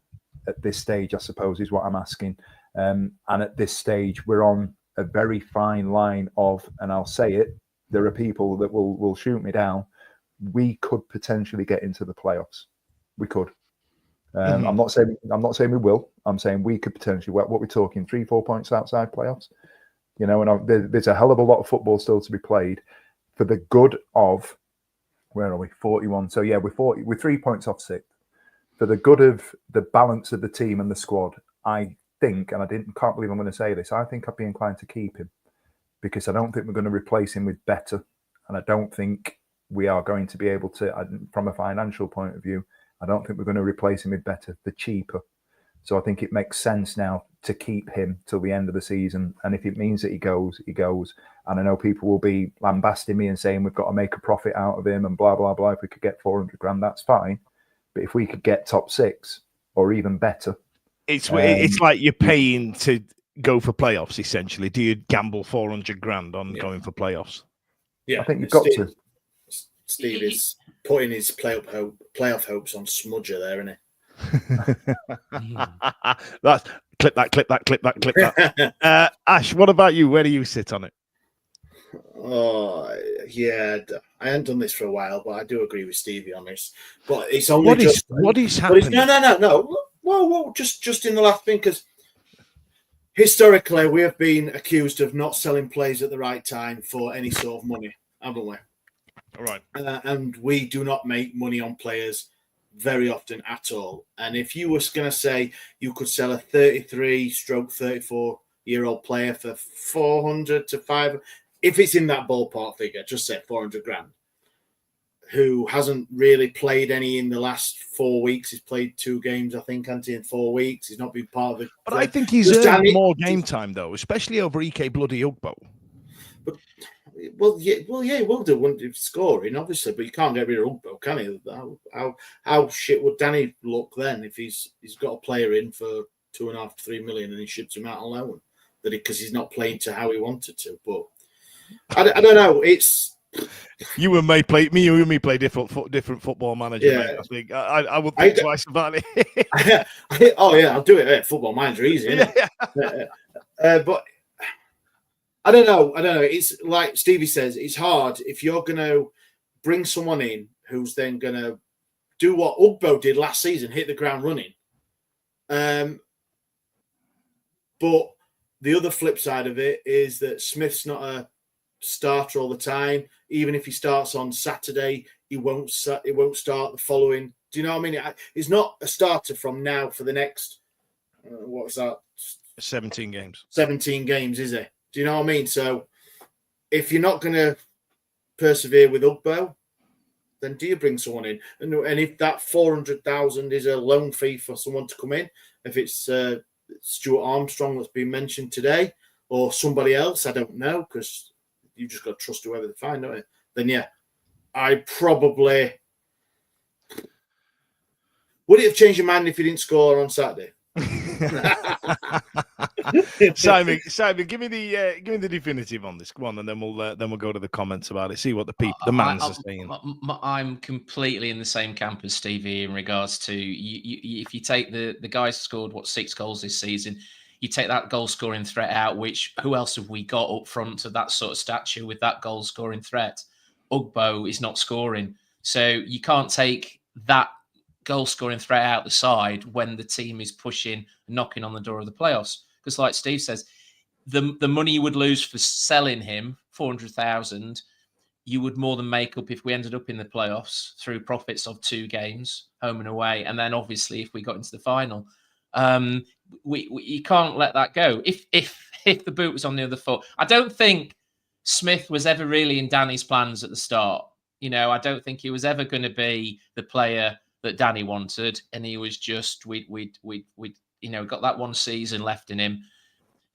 at this stage, I suppose, is what I'm asking. And at this stage, we're on a very fine line of, and I'll say it, there are people that will shoot me down. We could potentially get into the playoffs. We could. I'm not saying we will. I'm saying we could potentially. What we're talking, 3-4 points outside playoffs. You know, and there's a hell of a lot of football still to be played for the good of. Where are we? 41. So yeah, we're 3 points off sixth. For the good of the balance of the team and the squad, I think, and can't believe I'm going to say this, I think I'd be inclined to keep him, because I don't think we're going to replace him with better, and I don't think we are going to be able to, from a financial point of view, I don't think we're going to replace him with better, the cheaper. So I think it makes sense now to keep him till the end of the season. And if it means that he goes, he goes. And I know people will be lambasting me and saying we've got to make a profit out of him and blah, blah, blah. If we could get 400 grand, that's fine. But if we could get top six or even better. It's like you're paying to go for playoffs, essentially. Do you gamble 400 grand on going for playoffs? Yeah. I think you've got to. Steve is putting his playoff hopes on Smudger there, isn't he? That's clip that. Ash, what about you? Where do you sit on it? Oh, yeah. I haven't done this for a while, but I do agree with Stevie on this. But it's only what is happening? No. Whoa. Just in the last thing, because historically we have been accused of not selling players at the right time for any sort of money, haven't we? All right. And we do not make money on players very often at all. And if you were going to say you could sell a 33-34-year-old player for 400 to 500, if it's in that ballpark figure, just say 400 grand, who hasn't really played any in the last 4 weeks. He's played 2 games, I think, in 4 weeks. He's not been part of the. But I think he's earned more game time, though, especially over EK Bloody Ugbo. Well, he will do when he's scoring, obviously, but you can't get rid of Ugbo, can he? How shit would Danny look then if he's got a player in for 2.5 to 3 million and he ships him out on loan because he's not playing to how he wanted to? But I don't know. It's you and me play different football manager. Yeah. Mate, I think I would think twice about it. Oh yeah, I'll do it. Football manager, easy. Isn't it? But. I don't know. It's like Stevie says, it's hard if you're going to bring someone in who's then going to do what Ugbo did last season, hit the ground running. But the other flip side of it is that Smith's not a starter all the time. Even if he starts on Saturday, he won't start the following. Do you know what I mean? He's not a starter from now for the next, what's that? 17 games. 17 games, is it? Do you know what I mean? So if you're not going to persevere with Ugbo, then do you bring someone in? And if that 400,000 is a loan fee for someone to come in, if it's Stuart Armstrong that's been mentioned today or somebody else, I don't know, because you just got to trust whoever they find, don't you? Then yeah, I probably would it have changed your mind if you didn't score on Saturday? Simon, give me the definitive on this. Come on, and then we'll go to the comments about it. See what the mans are saying. I'm completely in the same camp as Stevie in regards to if you take the guys who scored 6 goals this season, you take that goal scoring threat out. Which who else have we got up front of that sort of stature with that goal scoring threat? Ugbo is not scoring, so you can't take that goal scoring threat out the side when the team is pushing, knocking on the door of the playoffs. Because like Steve says, the money you would lose for selling him, 400,000, you would more than make up if we ended up in the playoffs through profits of 2 games, home and away. And then obviously if we got into the final, you can't let that go. If the boot was on the other foot, I don't think Smith was ever really in Danny's plans at the start. You know, I don't think he was ever going to be the player that Danny wanted, and he was just we got that one season left in him.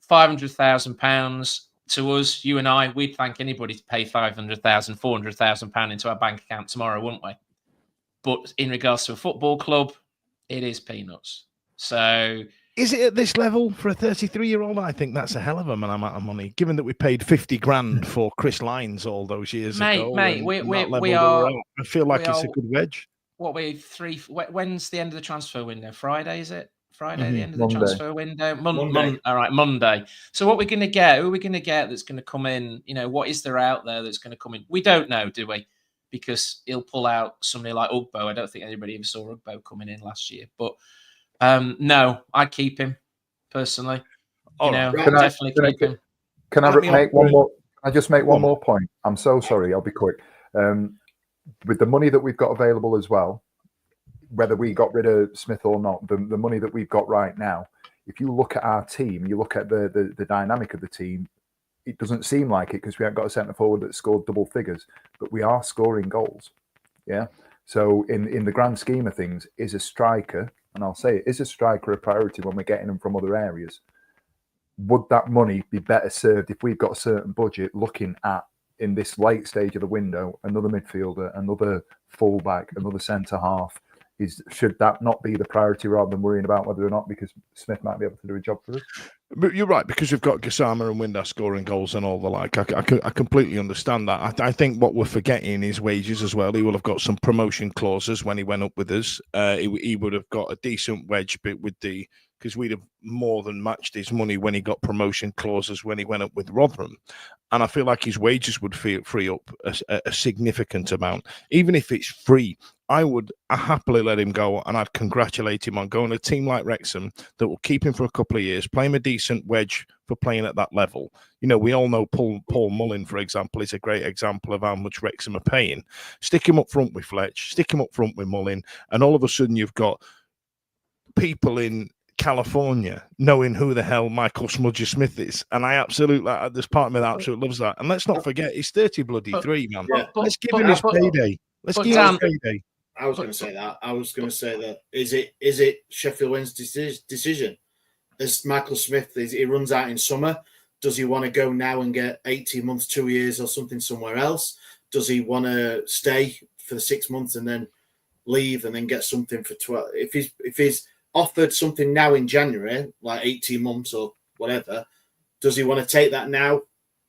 £500,000 to us, you and I, we'd thank anybody to pay £500,000, £400,000 into our bank account tomorrow, wouldn't we? But in regards to a football club, it is peanuts. So is it at this level for a 33-year-old? I think that's a hell of a amount of money, given that we paid 50 grand for Chris Lyons all those years ago. Mate, and we that are. I feel like it's a good wedge. When's the end of the transfer window? Friday, is it? Friday, the end of Monday. the transfer window? Monday. All right, Monday. So what we're going to get? Who are we going to get that's going to come in? What is there out there that's going to come in? We don't know, do we? Because he'll pull out somebody like Ugbo. I don't think anybody ever saw Ugbo coming in last year. But no, I'd keep him personally. Definitely keep him. Can I make one more? I just make one more point. I'm so sorry. I'll be quick. With the money that we've got available as well, whether we got rid of Smith or not, the money that we've got right now, if you look at our team, you look at the dynamic of the team, it doesn't seem like it because we haven't got a centre forward that scored double figures, but we are scoring goals. Yeah. So in the grand scheme of things, is a striker, and I'll say it, is a striker a priority when we're getting them from other areas? Would that money be better served if we've got a certain budget looking at, in this late stage of the window, another midfielder, another fullback, another centre half? Should that not be the priority rather than worrying about whether or not, because Smith might be able to do a job for us? But you're right, because we've got Gassama and Windass scoring goals and all the like. I completely understand that. I think what we're forgetting is wages as well. He will have got some promotion clauses when he went up with us. He would have got a decent wedge bit because we'd have more than matched his money when he got promotion clauses when he went up with Rotherham. And I feel like his wages would free up a significant amount. Even if it's free, I would happily let him go, and I'd congratulate him on going to a team like Wrexham that will keep him for a couple of years, play him a decent wedge for playing at that level. We all know Paul Mullin, for example, is a great example of how much Wrexham are paying. Stick him up front with Fletch, stick him up front with Mullin, and all of a sudden you've got people in California knowing who the hell Michael Smudger Smith is, and there's part of me that absolutely loves that. And let's not forget, he's 33, man. Let's give him his payday. Let's give him his payday. I was going to say that. I was going to say that. Is it Sheffield Wednesday's decision? As Michael Smith, he runs out in summer. Does he want to go now and get 18 months, 2 years, or something somewhere else? Does he want to stay for the 6 months and then leave and then get something for 12? If he's offered something now in January, like 18 months or whatever, does he want to take that now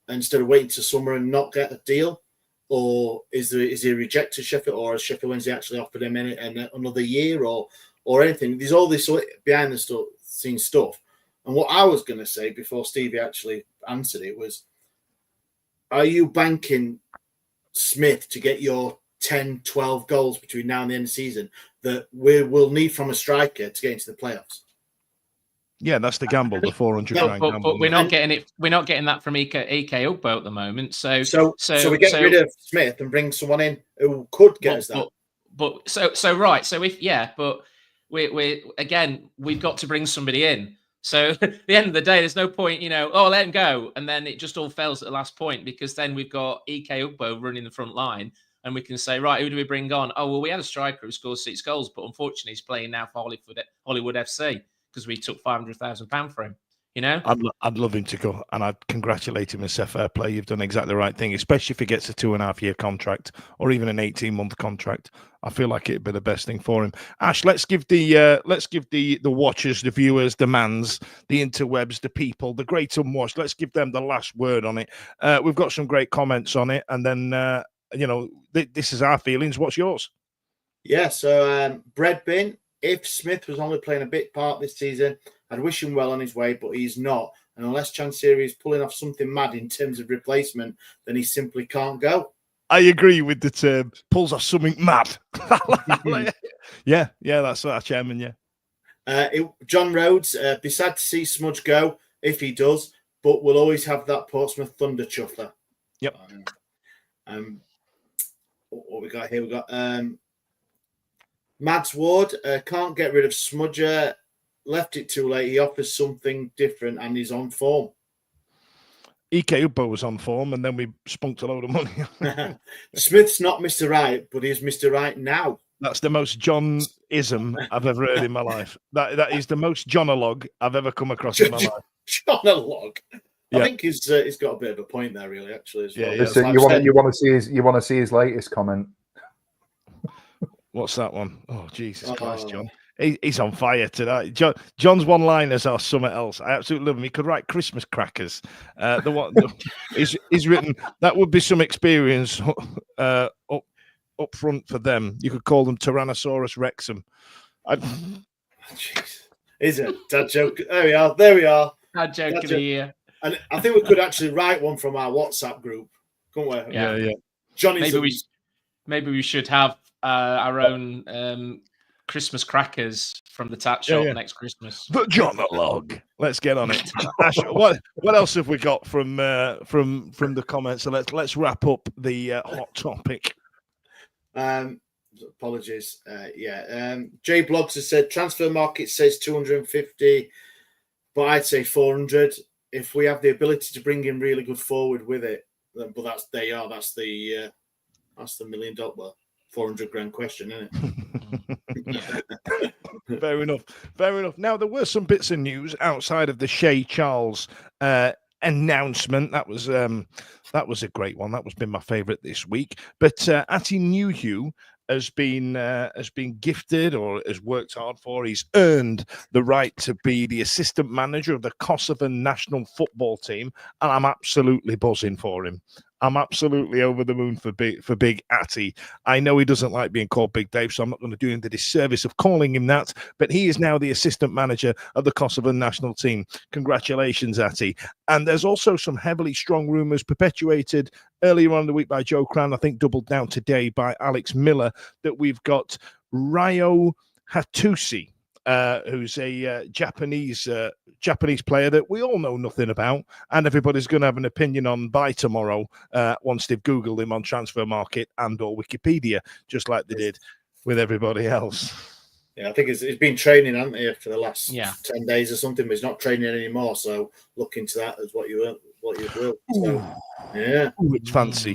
instead of waiting to summer and not get a deal? Or is he rejected Sheffield, or has Sheffield Wednesday actually offered him another year or anything? There's all this behind the scenes stuff. And what I was going to say before Stevie actually answered it was, are you banking Smith to get your 10, 12 goals between now and the end of the season that we will need from a striker to get into the playoffs? Yeah, that's the gamble, the 400 grand gamble. But we're not getting it. We're not getting that from EK Ugbo at the moment. So we get rid of Smith and bring someone in who could get us that. But we've got to bring somebody in. So at the end of the day, there's no point, let him go, and then it just all fails at the last point, because then we've got EK Ugbo running the front line, and we can say, right, who do we bring on? Oh, well, we had a striker who scored 6 goals, but unfortunately he's playing now for Hollywood FC. Because we took £500,000 for him, I'd love him to go, and I'd congratulate him and say, fair play. You've done exactly the right thing, especially if he gets a 2.5-year contract or even an 18-month contract. I feel like it'd be the best thing for him. Ash, let's give the watchers, the viewers, the mans, the interwebs, the people, the great unwashed. Let's give them the last word on it. We've got some great comments on it, and then this is our feelings. What's yours? Yeah. So Bread Bin. If Smith was only playing a bit part this season, I'd wish him well on his way, but he's not. And unless Chansiri is pulling off something mad in terms of replacement, then he simply can't go. I agree with the term, pulls off something mad. Yeah, that's our chairman, yeah. John Rhodes, be sad to see Smudge go, if he does, but we'll always have that Portsmouth Thunder chuffler. Yep. What we got here? We got... Mads Ward, can't get rid of Smudger. Left it too late. He offers something different and he's on form. EK Ugbo was on form, and then we spunked a load of money. Smith's not Mr. Right, but he's Mr. Right now. That's the most John-ism I've ever heard in my life. That is the most John-a-log I've ever come across in my life. John a log. Yeah. I think he's got a bit of a point there, really. Actually, as well. Yeah. Listen, Like you I said, want to see his latest comment. What's that one? Oh, Jesus Christ, Oh. John. He's on fire tonight. John's one-liners are something else. I absolutely love him. He could write Christmas crackers. He's written, that would be some experience up front for them. You could call them Tyrannosaurus Rexum. Jeez. Is it? Dad joke. There we are. Dad joke of the year. And I think we could actually write one from our WhatsApp group, couldn't we? Yeah. Johnny's Maybe we should have our own Christmas crackers from the tat shop next Christmas. The John log. Let's get on it. Ash, what else have we got from the comments? So let's wrap up the hot topic. Apologies. Jay Blogs has said transfer market says 250, but I'd say 400 if we have the ability to bring in really good forward with it. But that's the $1 million, $400,000 question, isn't it? Fair enough. Now there were some bits of news outside of the Shea Charles announcement. That was a great one. That was been my favourite this week. But Atty Newhugh has been gifted, or has worked hard for. He's earned the right to be the assistant manager of the Kosovo national football team, and I'm absolutely buzzing for him. I'm absolutely over the moon for Big Atty. I know he doesn't like being called Big Dave, so I'm not going to do him the disservice of calling him that, but he is now the assistant manager of the Kosovo national team. Congratulations, Atty. And there's also some heavily strong rumours perpetuated earlier on in the week by Joe Cran, I think doubled down today by Alex Miller, that we've got Ryo Hatusi, who's a Japanese player that we all know nothing about, and everybody's going to have an opinion on by tomorrow once they've Googled him on Transfer Market and or Wikipedia, just like they did with everybody else. Yeah, I think he's been training, hasn't he, for the last 10 days or something, but he's not training anymore, so look into that as what you will. So, yeah. Ooh, it's fancy,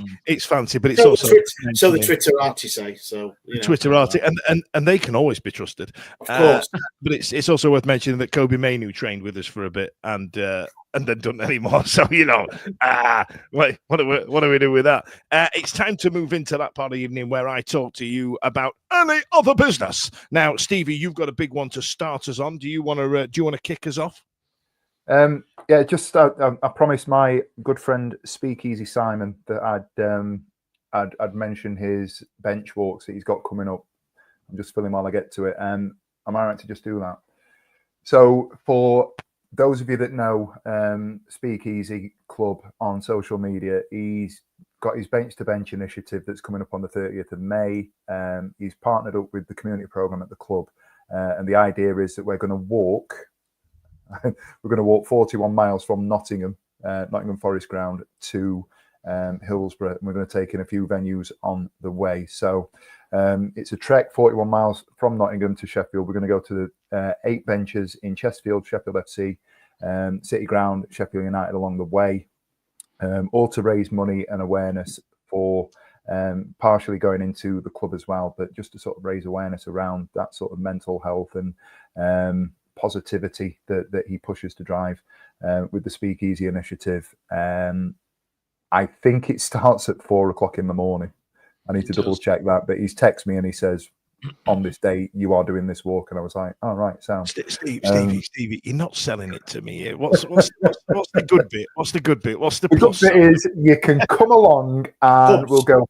but it's so also the Twitterati say so. Twitterati, and they can always be trusted, of course. But it's also worth mentioning that Kobe Mainu trained with us for a bit and then done anymore. So wait, what do we do with that? It's time to move into that part of the evening where I talk to you about any other business. Now, Stevie, you've got a big one to start us on. Do you want to kick us off? I promised my good friend Speakeasy Simon that I'd mention his bench walks that he's got coming up. I'm just filling while I get to it. Am I right to just do that? So for those of you that know Speakeasy Club on social media, he's got his bench to bench initiative that's coming up on the 30th of May. He's partnered up with the community program at the club, and the idea is that we're going to walk 41 miles from Nottingham Forest Ground to Hillsborough, and we're going to take in a few venues on the way. So it's a trek, 41 miles from Nottingham to Sheffield. We're going to go to the 8 benches in Chesterfield, Sheffield FC, City Ground, Sheffield United along the way, all to raise money and awareness for partially going into the club as well, but just to sort of raise awareness around that sort of mental health and positivity that he pushes to drive with the Speakeasy initiative. I think it starts at 4:00 in the morning. I need to double check that, but he's texted me and he says, on this day you are doing this walk, and I was like, all right, sounds. Stevie, you're not selling it to me here. What's the good bit? What's the good bit? What's the good bit is you can come along and we'll go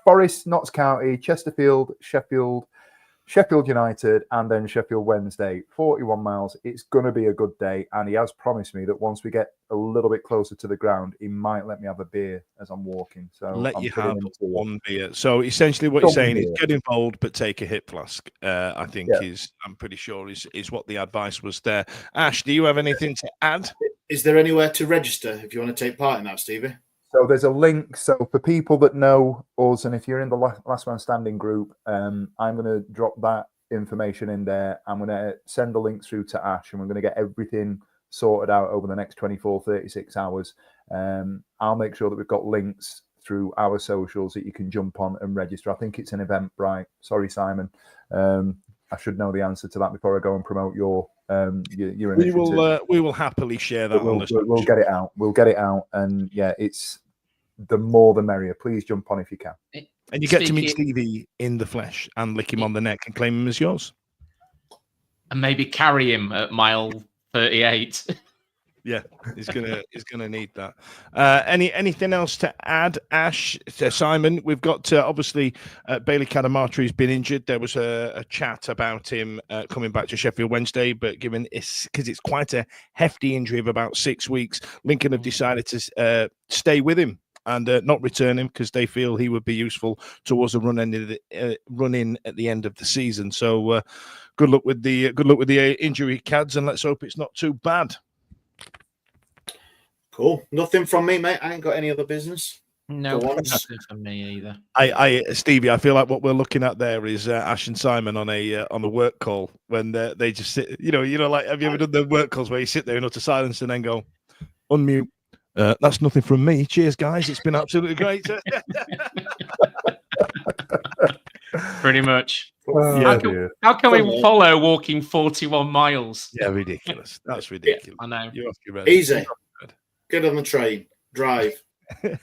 Forest, Notts County, Chesterfield, Sheffield United, and then Sheffield Wednesday, 41 miles. It's going to be a good day. And he has promised me that once we get a little bit closer to the ground, he might let me have a beer as I'm walking. So let you have one beer. So essentially what you're saying is get involved, but take a hip flask. I think I'm pretty sure is what the advice was there. Ash, do you have anything to add? Is there anywhere to register if you want to take part in that, Stevie? So there's a link. So for people that know us, and if you're in the Last Man Standing group, I'm going to drop that information in there. I'm going to send the link through to Ash, and we're going to get everything sorted out over the next 24, 36 hours. I'll make sure that we've got links through our socials that you can jump on and register. I think it's an Eventbrite. Sorry, Simon. I should know the answer to that before I go and promote your your We initiative. we will happily share that. We'll get it out. We'll get it out, and yeah, it's the more the merrier. Please jump on if you can. And you get to meet Stevie in the flesh and lick him on the neck and claim him as yours. And maybe carry him at mile 38. Yeah, he's gonna need that. Anything else to add, Ash? Simon, we've got obviously Bailey Cadamarteri's been injured. There was a chat about him coming back to Sheffield Wednesday, but given because it's quite a hefty injury of about 6 weeks, Lincoln have decided to stay with him and not return him because they feel he would be useful towards the run in at the end of the season. So good luck with the injury, Cads, and let's hope it's not too bad. Cool. Nothing from me, mate. I ain't got any other business. No, nothing from me either. Stevie, I feel like what we're looking at there is Ash and Simon on a work call when they just sit. You know, like have you ever done the work calls where you sit there in utter silence and then go unmute? That's nothing from me. Cheers, guys. It's been absolutely great. Pretty much. Yeah, How can we follow walking 41 miles? Yeah, ridiculous. That's ridiculous. I know. You have to be easy. Get on the train. Drive. Is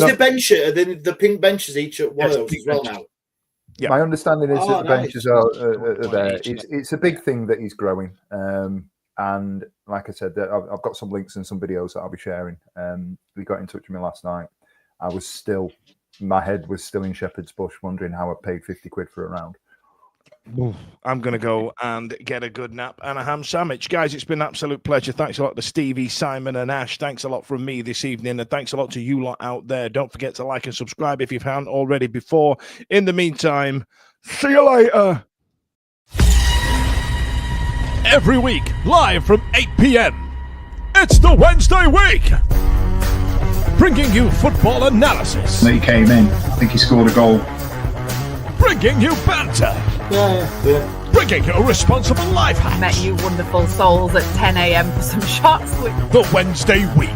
the bench the pink benches each at one of those as well now? Yeah. My understanding is that the benches are there. It's a big thing that he's growing. And like I said, I've got some links and some videos that I'll be sharing. He got in touch with me last night. My head was still in Shepherd's Bush, wondering how I paid 50 quid for a round. I'm going to go and get a good nap and a ham sandwich. Guys, it's been an absolute pleasure. Thanks a lot to Stevie, Simon and Ash. Thanks a lot from me this evening. And thanks a lot to you lot out there. Don't forget to like and subscribe if you haven't already before. In the meantime, see you later. Every week, live from 8 p.m. It's the Wednesday Week. Bringing you football analysis. He came in. I think he scored a goal. Bringing you banter. Yeah. Bringing you responsible life hacks. Met you wonderful souls at 10 a.m. for some shots. The Wednesday Week.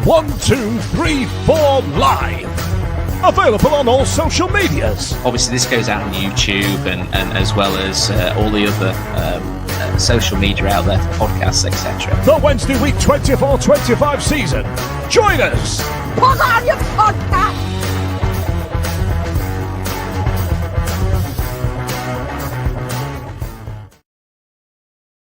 1, 2, 3, 4 live. Available on all social medias. Obviously, this goes out on YouTube and as well as all the other social media out there, podcasts, etc. The Wednesday Week 24-25 season. Join us. Put on your podcast.